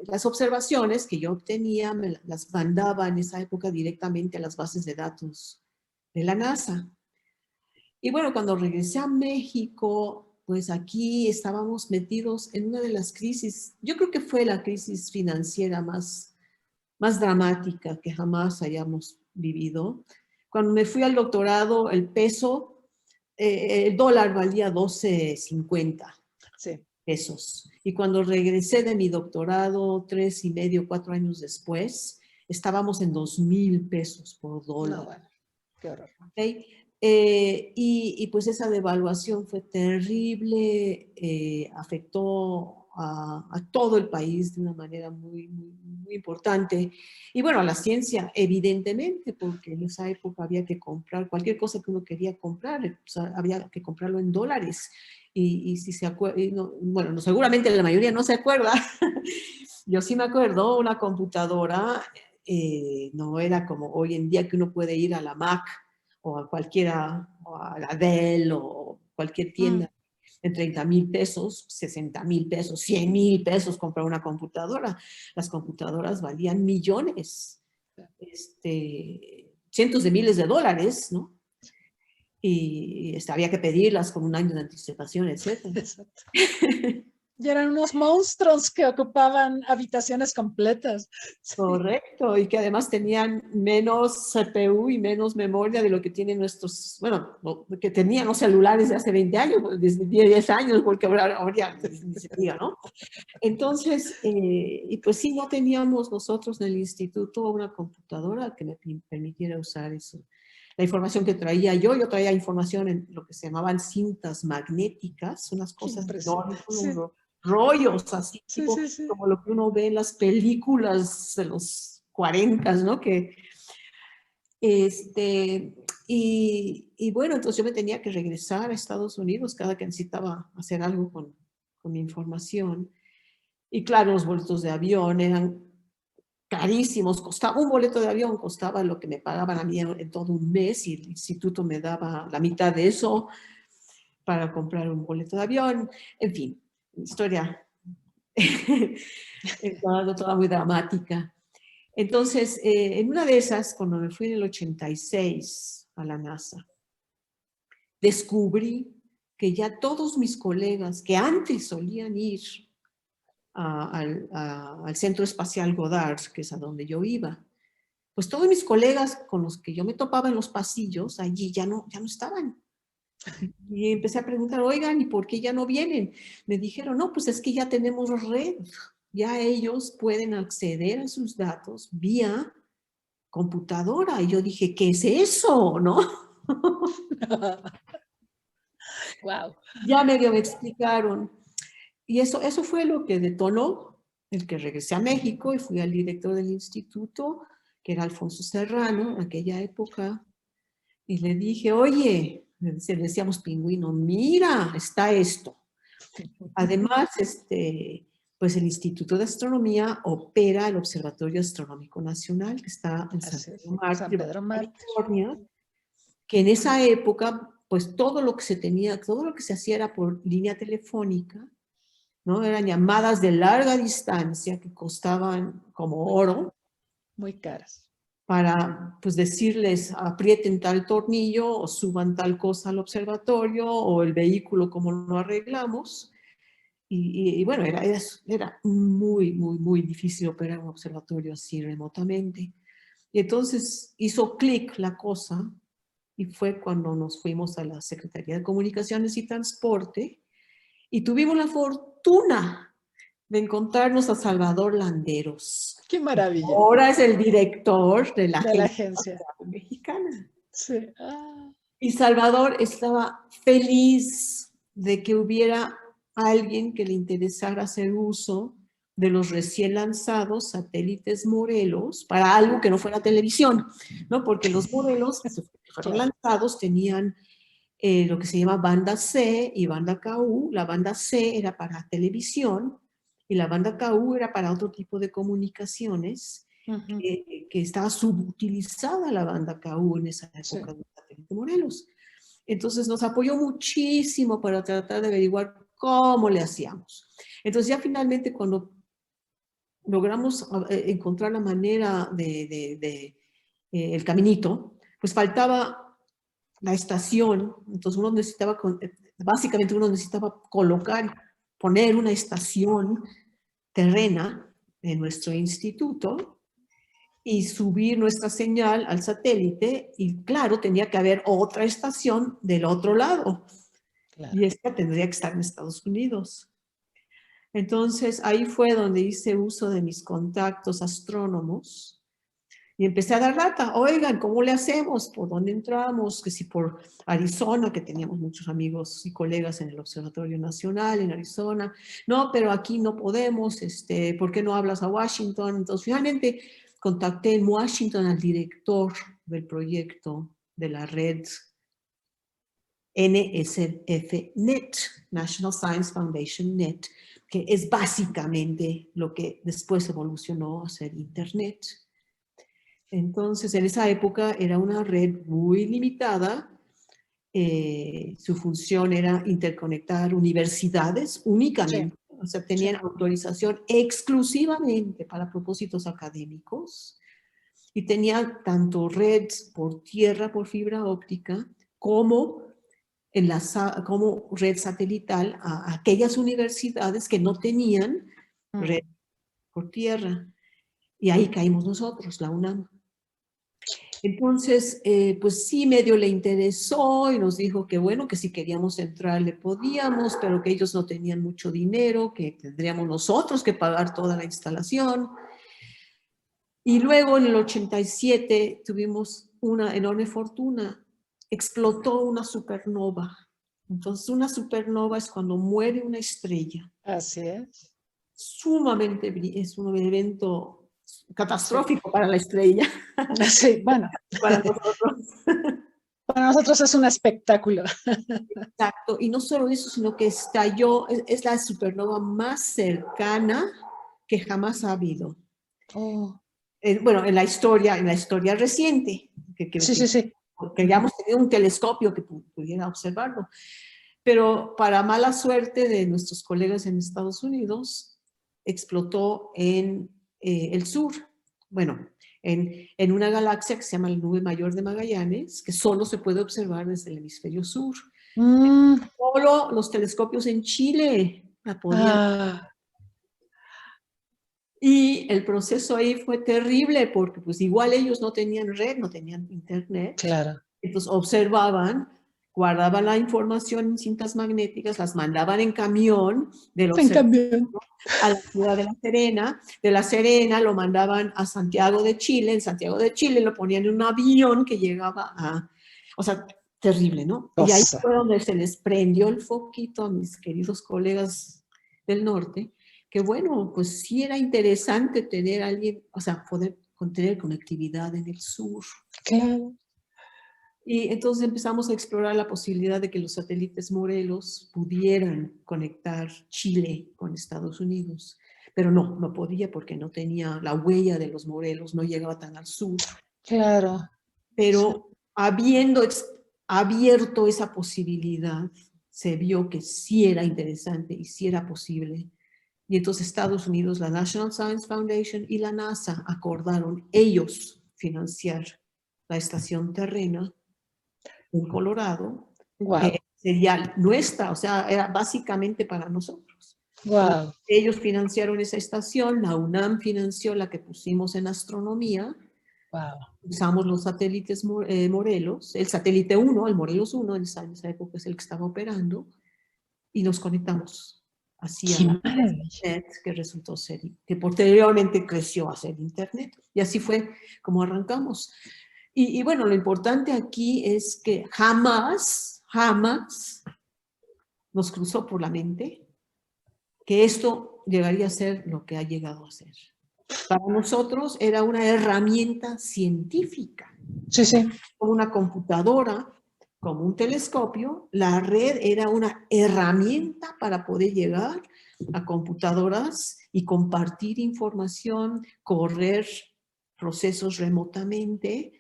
Speaker 3: las observaciones que yo obtenía, las mandaba en esa época directamente a las bases de datos de la NASA. Y bueno, cuando regresé a México, pues aquí estábamos metidos en una de las crisis, yo creo que fue la crisis financiera más dramática que jamás hayamos vivido. Cuando me fui al doctorado, el peso, el dólar valía 12.50 pesos. Y cuando regresé de mi doctorado, 3.5, 4 años después, estábamos en 2,000 pesos por dólar.
Speaker 2: No, bueno, qué horror.
Speaker 3: ¿Okay? Y pues esa devaluación fue terrible, afectó a todo el país de una manera muy, muy, muy importante. Y bueno, a la ciencia, evidentemente, porque en esa época había que comprar cualquier cosa que uno quería comprar, o sea, había que comprarlo en dólares. Y si se acuerda, bueno, no, seguramente la mayoría no se acuerda. Yo sí me acuerdo, una computadora no era como hoy en día que uno puede ir a la Mac o a cualquiera, o a la Dell o cualquier tienda en 30,000 pesos, 60,000 pesos, 100,000 pesos comprar una computadora. Las computadoras valían millones, cientos de miles de dólares, ¿no? Y había que pedirlas con un año de anticipación, etc.
Speaker 2: Exacto. Y eran unos monstruos que ocupaban habitaciones completas. Sí.
Speaker 3: Correcto, y que además tenían menos CPU y menos memoria de lo que tienen nuestros, bueno, que tenían los celulares de hace 20 años, desde 10 años, porque ahora ni se diga, ¿no? Entonces, y pues sí, no teníamos nosotros en el instituto una computadora que me permitiera usar eso. La información que traía yo traía información en lo que se llamaban cintas magnéticas, unas cosas enormes,
Speaker 2: Sí.
Speaker 3: rollos así,
Speaker 2: Sí,
Speaker 3: tipo,
Speaker 2: sí, sí.
Speaker 3: como lo que uno ve en las películas de los 40, ¿no? Y bueno, entonces yo me tenía que regresar a Estados Unidos cada que necesitaba hacer algo con mi información. Y claro, los boletos de avión eran carísimos. Un boleto de avión costaba lo que me pagaban a mí en todo un mes, y el instituto me daba la mitad de eso para comprar un boleto de avión. En fin, historia toda muy dramática. Entonces, en una de esas, cuando me fui en el 86 a la NASA, descubrí que ya todos mis colegas que antes solían ir al Centro Espacial Goddard, que es a donde yo iba, pues todos mis colegas con los que yo me topaba en los pasillos, allí ya no estaban. Y empecé a preguntar, oigan, ¿y por qué ya no vienen? Me dijeron, no, pues es que ya tenemos red. Ya ellos pueden acceder a sus datos vía computadora. Y yo dije, ¿qué es eso? ¿No?
Speaker 2: Wow.
Speaker 3: Ya medio me explicaron. Y eso fue lo que detonó el que regresé a México y fui al director del instituto, que era Alfonso Serrano, en aquella época, y le dije, oye, decíamos Pingüino, mira, está esto. Además, pues el Instituto de Astronomía opera el Observatorio Astronómico Nacional, que está en San Pedro Mártir, California, que en esa época, pues todo lo que se hacía era por línea telefónica, ¿no? Eran llamadas de larga distancia que costaban como oro.
Speaker 2: Muy caras.
Speaker 3: Para, pues, decirles, aprieten tal tornillo o suban tal cosa al observatorio o el vehículo, como lo arreglamos. Y bueno, era muy, muy, muy difícil operar un observatorio así remotamente. Y entonces hizo clic la cosa y fue cuando nos fuimos a la Secretaría de Comunicaciones y Transporte y tuvimos la fortuna de encontrarnos a Salvador Landeros.
Speaker 2: ¡Qué maravilla!
Speaker 3: Ahora es el director de la
Speaker 2: agencia
Speaker 3: mexicana.
Speaker 2: Sí.
Speaker 3: Y Salvador estaba feliz de que hubiera alguien que le interesara hacer uso de los recién lanzados satélites Morelos para algo que no fuera televisión, ¿no? Porque los Morelos que fueron lanzados tenían lo que se llama banda C y banda KU. La banda C era para televisión y la banda KU era para otro tipo de comunicaciones, que estaba subutilizada la banda KU en esa época del satélite Morelos. Entonces nos apoyó muchísimo para tratar de averiguar cómo le hacíamos. Entonces ya finalmente cuando logramos encontrar la manera el caminito, pues faltaba la estación. Entonces básicamente uno necesitaba poner una estación terrena en nuestro instituto y subir nuestra señal al satélite, y claro, tenía que haber otra estación del otro lado. Claro. Y esta tendría que estar en Estados Unidos. Entonces ahí fue donde hice uso de mis contactos astrónomos y empecé a dar lata. Oigan, ¿cómo le hacemos? ¿Por dónde entramos? Que si por Arizona, que teníamos muchos amigos y colegas en el Observatorio Nacional en Arizona. No, pero aquí no podemos. ¿Por qué no hablas a Washington? Entonces, finalmente contacté en Washington al director del proyecto de la red NSF-NET, National Science Foundation Net, que es básicamente lo que después evolucionó a ser Internet. Entonces, en esa época era una red muy limitada, Su función era interconectar universidades únicamente,
Speaker 2: Sí,
Speaker 3: o sea,
Speaker 2: sí.
Speaker 3: tenían autorización exclusivamente para propósitos académicos y tenían tanto red por tierra, por fibra óptica, como como red satelital a aquellas universidades que no tenían red por tierra. Y ahí caímos nosotros, la UNAM. Entonces, pues sí, medio le interesó y nos dijo que bueno, que si queríamos entrar le podíamos, pero que ellos no tenían mucho dinero, que tendríamos nosotros que pagar toda la instalación. Y luego en el 87 tuvimos una enorme fortuna. Explotó una supernova. Entonces, una supernova es cuando muere una estrella.
Speaker 2: Así es.
Speaker 3: Sumamente, es un evento
Speaker 2: Sí.
Speaker 3: catastrófico para la estrella,
Speaker 2: Sí, bueno,
Speaker 3: para nosotros.
Speaker 2: para nosotros es un espectáculo.
Speaker 3: Exacto. Y no solo eso, sino que estalló, es la supernova más cercana que jamás ha habido.
Speaker 2: Oh,
Speaker 3: Bueno, en la historia reciente,
Speaker 2: sí, sí, sí.
Speaker 3: que hayamos tenido un telescopio que pudiera observarlo. Pero para mala suerte de nuestros colegas en Estados Unidos, explotó en el sur. Bueno, en una galaxia que se llama la Nube Mayor de Magallanes, que solo se puede observar desde el hemisferio sur.
Speaker 2: Mm,
Speaker 3: Solo los telescopios en Chile la podían.
Speaker 2: ah,
Speaker 3: Y el proceso ahí fue terrible porque pues igual ellos no tenían red, no tenían internet.
Speaker 2: claro.
Speaker 3: Entonces observaban, guardaban la información en cintas magnéticas, las mandaban en camión del
Speaker 2: En
Speaker 3: observatorio
Speaker 2: cambio,
Speaker 3: a la ciudad de La Serena lo mandaban a Santiago de Chile, en Santiago de Chile lo ponían en un avión que llegaba a, o sea, terrible, ¿no? Y ahí
Speaker 2: cosa.
Speaker 3: fue donde se les prendió el foquito a mis queridos colegas del norte, que bueno, pues sí era interesante tener a alguien, o sea, poder tener conectividad en el sur.
Speaker 2: Claro.
Speaker 3: Y entonces empezamos a explorar la posibilidad de que los satélites Morelos pudieran conectar Chile con Estados Unidos. Pero no podía porque no tenía la huella de los Morelos, no llegaba tan al sur.
Speaker 2: Claro. Sí.
Speaker 3: Pero habiendo abierto esa posibilidad, se vio que sí era interesante y sí era posible. Y entonces Estados Unidos, la National Science Foundation y la NASA acordaron ellos financiar la estación terrena en Colorado, que
Speaker 2: Wow.
Speaker 3: sería nuestra, o sea, era básicamente para nosotros.
Speaker 2: Wow.
Speaker 3: Ellos financiaron esa estación, la UNAM financió la que pusimos en astronomía,
Speaker 2: Wow.
Speaker 3: usamos los satélites Morelos, el satélite 1, el Morelos 1, en esa época es el que estaba operando, y nos conectamos así a
Speaker 2: Qué
Speaker 3: la
Speaker 2: maravilla.
Speaker 3: Internet, que resultó ser, que posteriormente creció a ser Internet. Y así fue como arrancamos. Y bueno, lo importante aquí es que jamás nos cruzó por la mente que esto llegaría a ser lo que ha llegado a ser. Para nosotros era una herramienta científica,
Speaker 2: Sí, sí.
Speaker 3: como una computadora, como un telescopio. La red era una herramienta para poder llegar a computadoras y compartir información, correr procesos remotamente,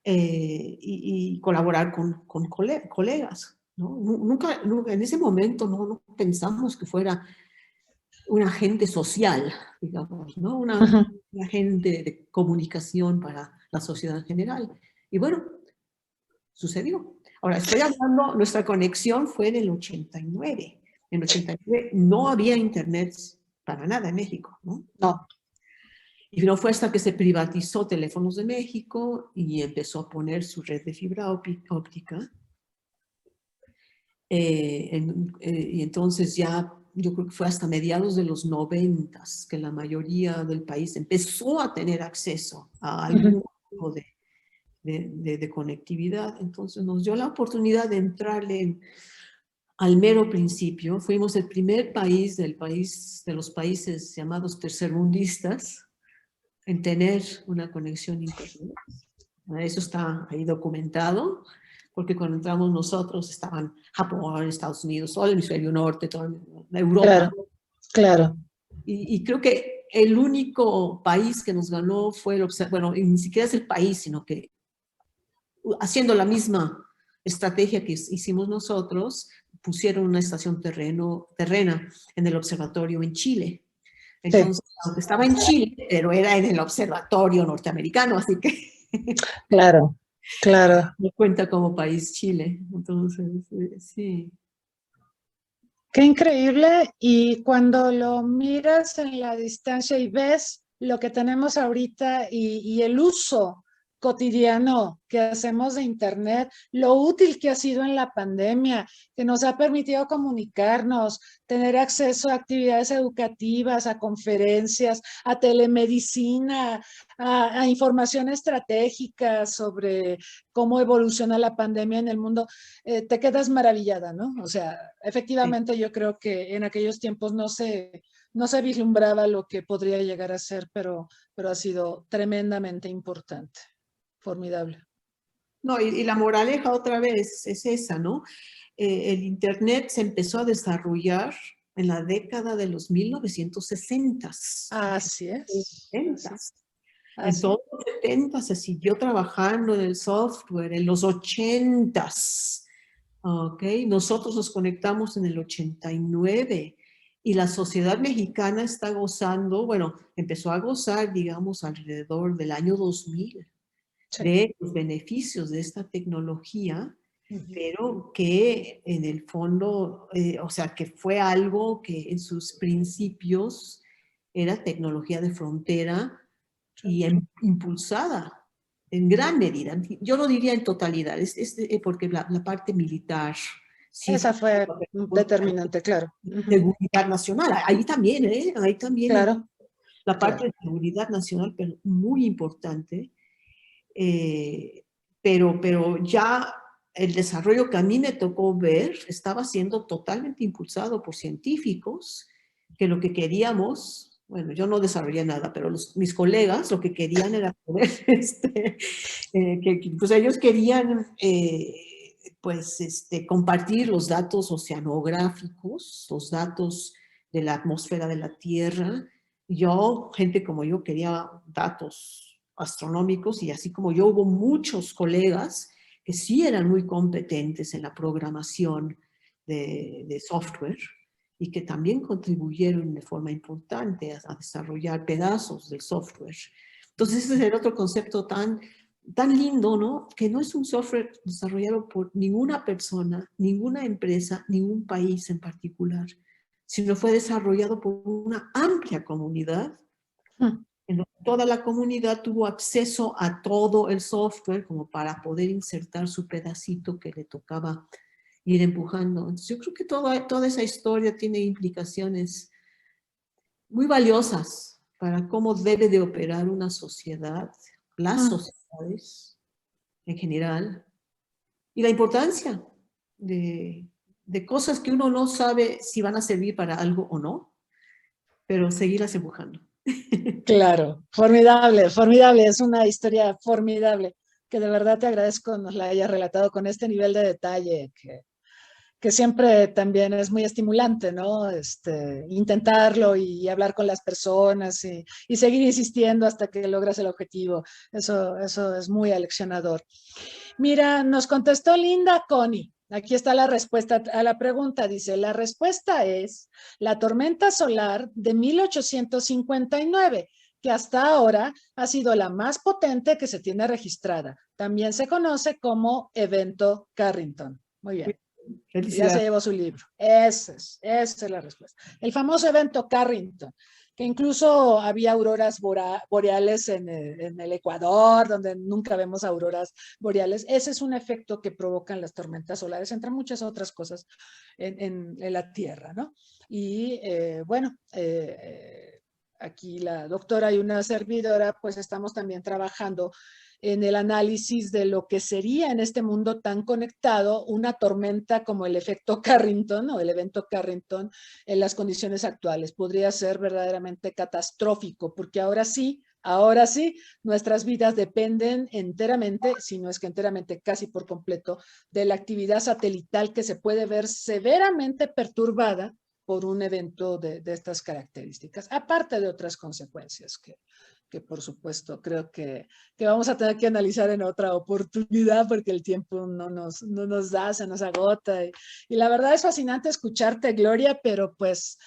Speaker 3: y colaborar con colegas, ¿no? Nunca, en ese momento no pensamos que fuera un agente social, digamos, ¿no?
Speaker 2: Ujú.
Speaker 3: Un agente de comunicación para la sociedad en general. Y bueno, sucedió. Ahora, estoy hablando, nuestra conexión fue en el 89. En el 89 no había internet para nada en México, ¿no?
Speaker 2: No.
Speaker 3: Y no fue hasta que se privatizó Teléfonos de México y empezó a poner su red de fibra óptica. Y entonces ya, yo creo que fue hasta mediados de los 90 que la mayoría del país empezó a tener acceso a algún tipo de conectividad. Entonces nos dio la oportunidad de entrarle al mero principio. Fuimos el primer país de los países llamados tercermundistas en tener una conexión a internet. Eso está ahí documentado, porque cuando entramos nosotros estaban Japón, Estados Unidos, todo el hemisferio norte, toda Europa.
Speaker 2: Claro. Claro.
Speaker 3: Y creo que el único país que nos ganó fue bueno, y ni siquiera es el país, sino que haciendo la misma estrategia que hicimos nosotros, pusieron una estación terrena en el observatorio en Chile.
Speaker 2: Sí,
Speaker 3: Entonces, aunque estaba en Chile, pero era en el observatorio norteamericano, así que
Speaker 2: claro, claro.
Speaker 3: no cuenta como país Chile. Entonces, sí.
Speaker 2: Qué increíble. Y cuando lo miras en la distancia y ves lo que tenemos ahorita y el uso cotidiano que hacemos de Internet, lo útil que ha sido en la pandemia, que nos ha permitido comunicarnos, tener acceso a actividades educativas, a conferencias, a telemedicina, a información estratégica sobre cómo evoluciona la pandemia en el mundo. Te quedas maravillada, ¿no? O sea,
Speaker 3: Sí.
Speaker 2: efectivamente yo creo que en aquellos tiempos no se vislumbraba lo que podría llegar a ser, pero ha sido tremendamente importante, formidable.
Speaker 3: No, y la moraleja otra vez es esa, ¿no? El Internet se empezó a desarrollar en la década de los 1960s.
Speaker 2: Así es, así,
Speaker 3: En todos
Speaker 2: así.
Speaker 3: los 70 se siguió trabajando en el software, en los 80s. ¿Ok? Nosotros nos conectamos en el 89 y la sociedad mexicana está gozando, bueno, empezó a gozar, digamos, alrededor del año 2000
Speaker 2: Sí.
Speaker 3: de los beneficios de esta tecnología,
Speaker 2: Ujú.
Speaker 3: pero que en el fondo, o sea, que fue algo que en sus principios era tecnología de frontera
Speaker 2: Sí.
Speaker 3: y impulsada en gran medida. Yo no diría en totalidad, porque la parte militar sí
Speaker 2: Esa
Speaker 3: fue
Speaker 2: fue determinante, claro. Ujú.
Speaker 3: seguridad nacional. Ahí también, ¿eh? Ahí también
Speaker 2: Claro,
Speaker 3: la parte
Speaker 2: claro.
Speaker 3: de seguridad nacional, pero muy importante. Eh, pero ya el desarrollo que a mí me tocó ver estaba siendo totalmente impulsado por científicos que lo que queríamos, bueno, yo no desarrollé nada, pero mis colegas lo que querían era poder, pues ellos querían pues compartir los datos oceanográficos, los datos de la atmósfera de la Tierra. Yo, gente como yo, quería datos astronómicos y así como yo hubo muchos colegas que sí eran muy competentes en la programación de software y que también contribuyeron de forma importante a desarrollar pedazos del software. Entonces ese es el otro concepto tan lindo, ¿no? Que no es un software desarrollado por ninguna persona, ninguna empresa, ningún país en particular, sino fue desarrollado por una amplia comunidad
Speaker 2: Mm.
Speaker 3: en donde toda la comunidad tuvo acceso a todo el software como para poder insertar su pedacito que le tocaba ir empujando. Entonces, yo creo que toda esa historia tiene implicaciones muy valiosas para cómo debe de operar una sociedad, las
Speaker 2: Mm.
Speaker 3: sociedades en general, y la importancia de cosas que uno no sabe si van a servir para algo o no, pero seguirlas empujando.
Speaker 2: Claro, formidable, formidable, es una historia formidable que de verdad te agradezco nos la hayas relatado con este nivel de detalle que siempre también es muy estimulante, ¿no? Intentarlo y hablar con las personas y seguir insistiendo hasta que logras el objetivo. Eso es muy aleccionador. Mira, nos contestó Linda Connie. Aquí está la respuesta a la pregunta. Dice, la respuesta es la tormenta solar de 1859, que hasta ahora ha sido la más potente que se tiene registrada. También se conoce como evento Carrington. Muy bien. Ya se
Speaker 3: Felicidades.
Speaker 2: llevó su libro. Esa es la respuesta. El famoso evento Carrington, que incluso había auroras boreales en el Ecuador, donde nunca vemos auroras boreales. Ese es un efecto que provocan las tormentas solares, entre muchas otras cosas en la Tierra, ¿no? Y bueno, aquí la doctora y una servidora, pues estamos también trabajando en el análisis de lo que sería en este mundo tan conectado una tormenta como el efecto Carrington o el evento Carrington en las condiciones actuales. Podría ser verdaderamente catastrófico, porque ahora sí, nuestras vidas dependen enteramente, si no es que enteramente, casi por completo, de la actividad satelital que se puede ver severamente perturbada por un evento de estas características, aparte de otras consecuencias que por supuesto creo que vamos a tener que analizar en otra oportunidad porque el tiempo no nos da, se nos agota. Y la verdad es fascinante escucharte, Gloria, pero pues,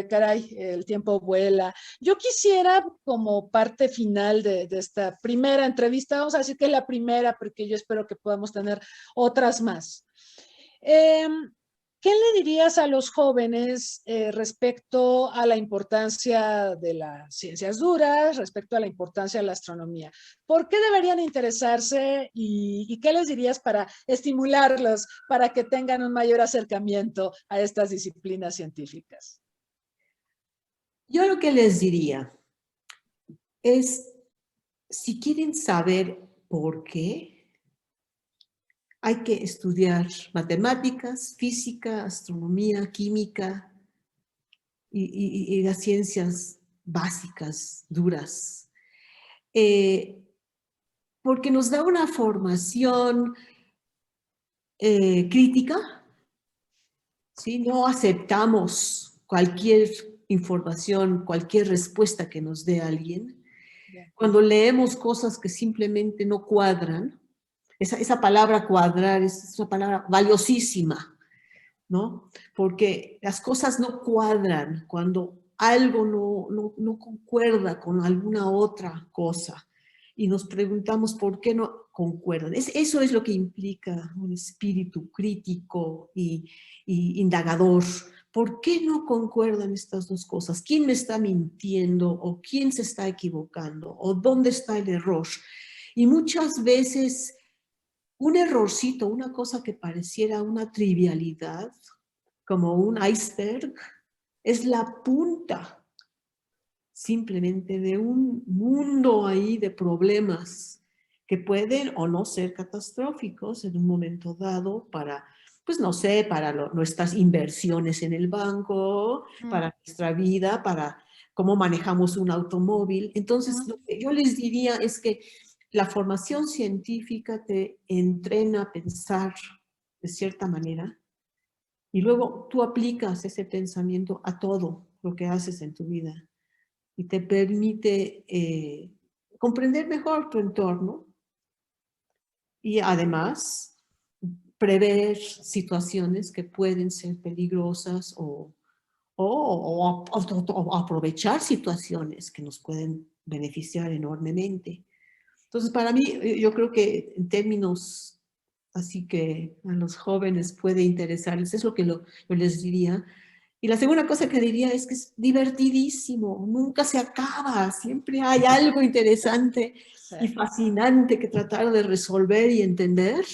Speaker 2: caray, el tiempo vuela. Yo quisiera, como parte final de esta primera entrevista, vamos a decir que es la primera, porque yo espero que podamos tener otras más. ¿Qué le dirías a los jóvenes respecto a la importancia de las ciencias duras, respecto a la importancia de la astronomía? ¿Por qué deberían interesarse y qué les dirías para estimularlos, para que tengan un mayor acercamiento a estas disciplinas científicas?
Speaker 3: Yo lo que les diría es, si quieren saber por qué, hay que estudiar matemáticas, física, astronomía, química y las ciencias básicas, duras, porque nos da una formación crítica, ¿sí? No aceptamos cualquier información, cualquier respuesta que nos dé alguien. Cuando leemos cosas que simplemente no cuadran, esa palabra cuadrar es una palabra valiosísima, ¿no? Porque las cosas no cuadran cuando algo no concuerda con alguna otra cosa y nos preguntamos por qué no concuerdan. Eso es lo que implica un espíritu crítico y indagador. ¿Por qué no concuerdan estas dos cosas? ¿Quién me está mintiendo o quién se está equivocando o dónde está el error? Y muchas veces un errorcito, una cosa que pareciera una trivialidad, como un iceberg, es la punta simplemente de un mundo ahí de problemas que pueden o no ser catastróficos en un momento dado para, pues no sé, para nuestras inversiones en el banco, para nuestra vida, para cómo manejamos un automóvil. Entonces, lo que yo les diría es que la formación científica te entrena a pensar de cierta manera y luego tú aplicas ese pensamiento a todo lo que haces en tu vida y te permite comprender mejor tu entorno y además prever situaciones que pueden ser peligrosas o aprovechar situaciones que nos pueden beneficiar enormemente. Entonces, para mí, yo creo que en términos así que a los jóvenes puede interesarles, es lo que yo les diría. Y la segunda cosa que diría es que es divertidísimo, nunca se acaba, siempre hay algo interesante y fascinante que tratar de resolver y entender.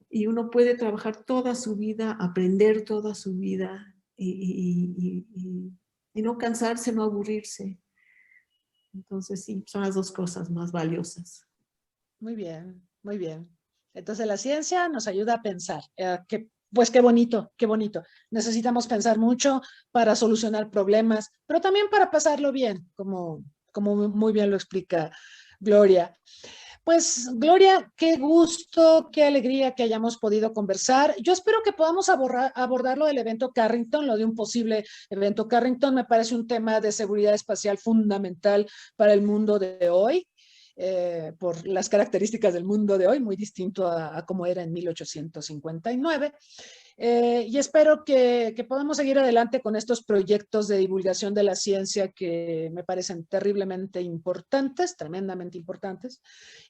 Speaker 3: Y uno puede trabajar toda su vida, aprender toda su vida y no cansarse, no aburrirse. Entonces, sí, son las dos cosas más valiosas.
Speaker 2: Muy bien, muy bien. Entonces la ciencia nos ayuda a pensar. Pues qué bonito, qué bonito. Necesitamos pensar mucho para solucionar problemas, pero también para pasarlo bien, como muy bien lo explica Gloria. Pues Gloria, qué gusto, qué alegría que hayamos podido conversar. Yo espero que podamos abordar lo del evento Carrington, lo de un posible evento Carrington. Me parece un tema de seguridad espacial fundamental para el mundo de hoy. Por las características del mundo de hoy, muy distinto a como era en 1859. Y espero que podamos seguir adelante con estos proyectos de divulgación de la ciencia que me parecen terriblemente importantes, tremendamente importantes.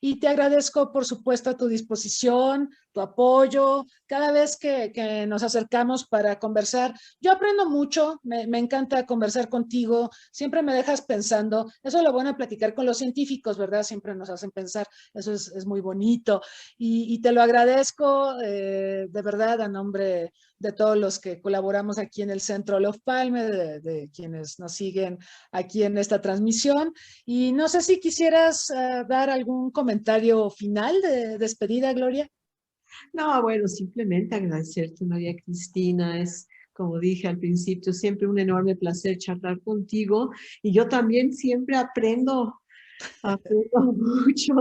Speaker 2: Y te agradezco, por supuesto, a tu disposición, tu apoyo, cada vez que nos acercamos para conversar. Yo aprendo mucho, me encanta conversar contigo, siempre me dejas pensando. Eso es lo bueno de platicar con los científicos, ¿verdad? Siempre nos hacen pensar, eso es muy bonito. Y te lo agradezco de verdad a nombre de todos los que colaboramos aquí en el Centro Olof Palme, de quienes nos siguen aquí en esta transmisión. Y no sé si quisieras dar algún comentario final de despedida, Gloria.
Speaker 3: No, bueno, simplemente agradecerte, María Cristina. Es, como dije al principio, siempre un enorme placer charlar contigo. Y yo también siempre aprendo mucho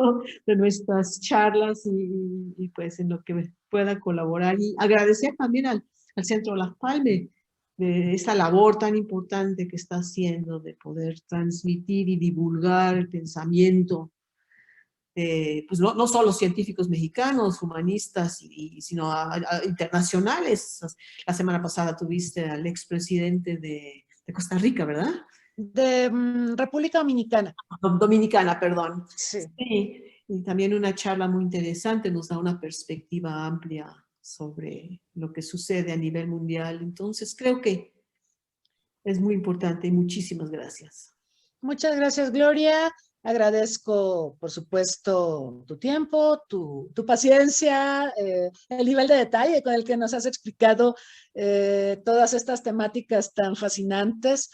Speaker 3: de nuestras charlas y pues en lo que pueda colaborar. Y agradecer también al Centro Las Palmes de esa labor tan importante que está haciendo de poder transmitir y divulgar el pensamiento, pues no solo científicos mexicanos, humanistas, sino internacionales. La semana pasada tuviste al expresidente de Costa Rica, ¿verdad?
Speaker 2: De República Dominicana.
Speaker 3: Dominicana, perdón.
Speaker 2: Sí.
Speaker 3: Sí, y también una charla muy interesante, nos da una perspectiva amplia sobre lo que sucede a nivel mundial. Entonces, creo que es muy importante y muchísimas gracias.
Speaker 2: Muchas gracias, Gloria. Agradezco, por supuesto, tu tiempo, tu paciencia, el nivel de detalle con el que nos has explicado todas estas temáticas tan fascinantes.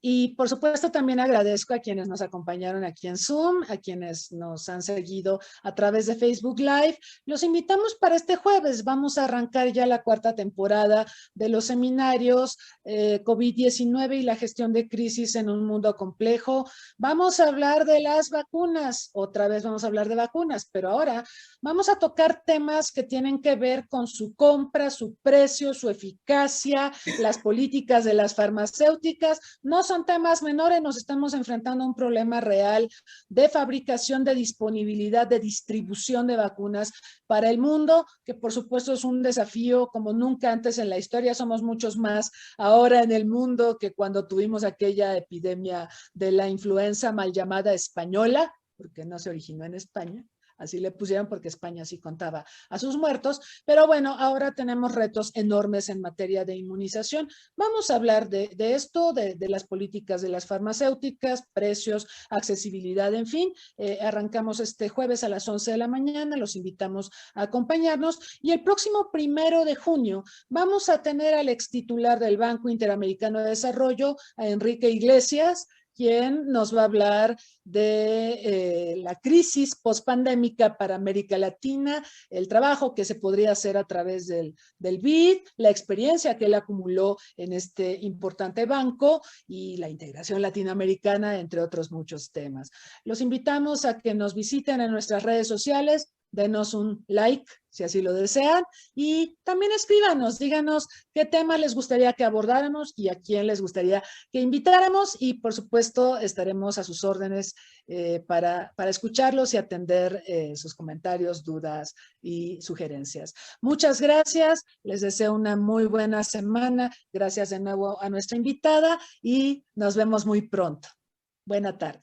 Speaker 2: Y por supuesto también agradezco a quienes nos acompañaron aquí en Zoom, a quienes nos han seguido a través de Facebook Live. Los invitamos para este jueves. Vamos a arrancar ya la 4ª temporada de los seminarios COVID-19 y la gestión de crisis en un mundo complejo. Vamos a hablar de las vacunas. Otra vez vamos a hablar de vacunas, pero ahora vamos a tocar temas que tienen que ver con su compra, su precio, su eficacia, las políticas de las farmacéuticas. No son temas menores, nos estamos enfrentando a un problema real de fabricación, de disponibilidad, de distribución de vacunas para el mundo, que por supuesto es un desafío como nunca antes en la historia. Somos muchos más ahora en el mundo que cuando tuvimos aquella epidemia de la influenza mal llamada española, porque no se originó en España. Así le pusieron porque España sí contaba a sus muertos. Pero bueno, ahora tenemos retos enormes en materia de inmunización. Vamos a hablar de esto, de las políticas de las farmacéuticas, precios, accesibilidad, en fin. Arrancamos este jueves a las 11 de la mañana. Los invitamos a acompañarnos. Y el próximo 1 de junio vamos a tener al ex titular del Banco Interamericano de Desarrollo, a Enrique Iglesias, quien nos va a hablar de la crisis pospandémica para América Latina, el trabajo que se podría hacer a través del BID, la experiencia que él acumuló en este importante banco y la integración latinoamericana, entre otros muchos temas. Los invitamos a que nos visiten en nuestras redes sociales, denos un like si así lo desean y también escríbanos, díganos qué temas les gustaría que abordáramos y a quién les gustaría que invitáramos y por supuesto estaremos a sus órdenes para escucharlos y atender sus comentarios, dudas y sugerencias. Muchas gracias, les deseo una muy buena semana, gracias de nuevo a nuestra invitada y nos vemos muy pronto. Buena tarde.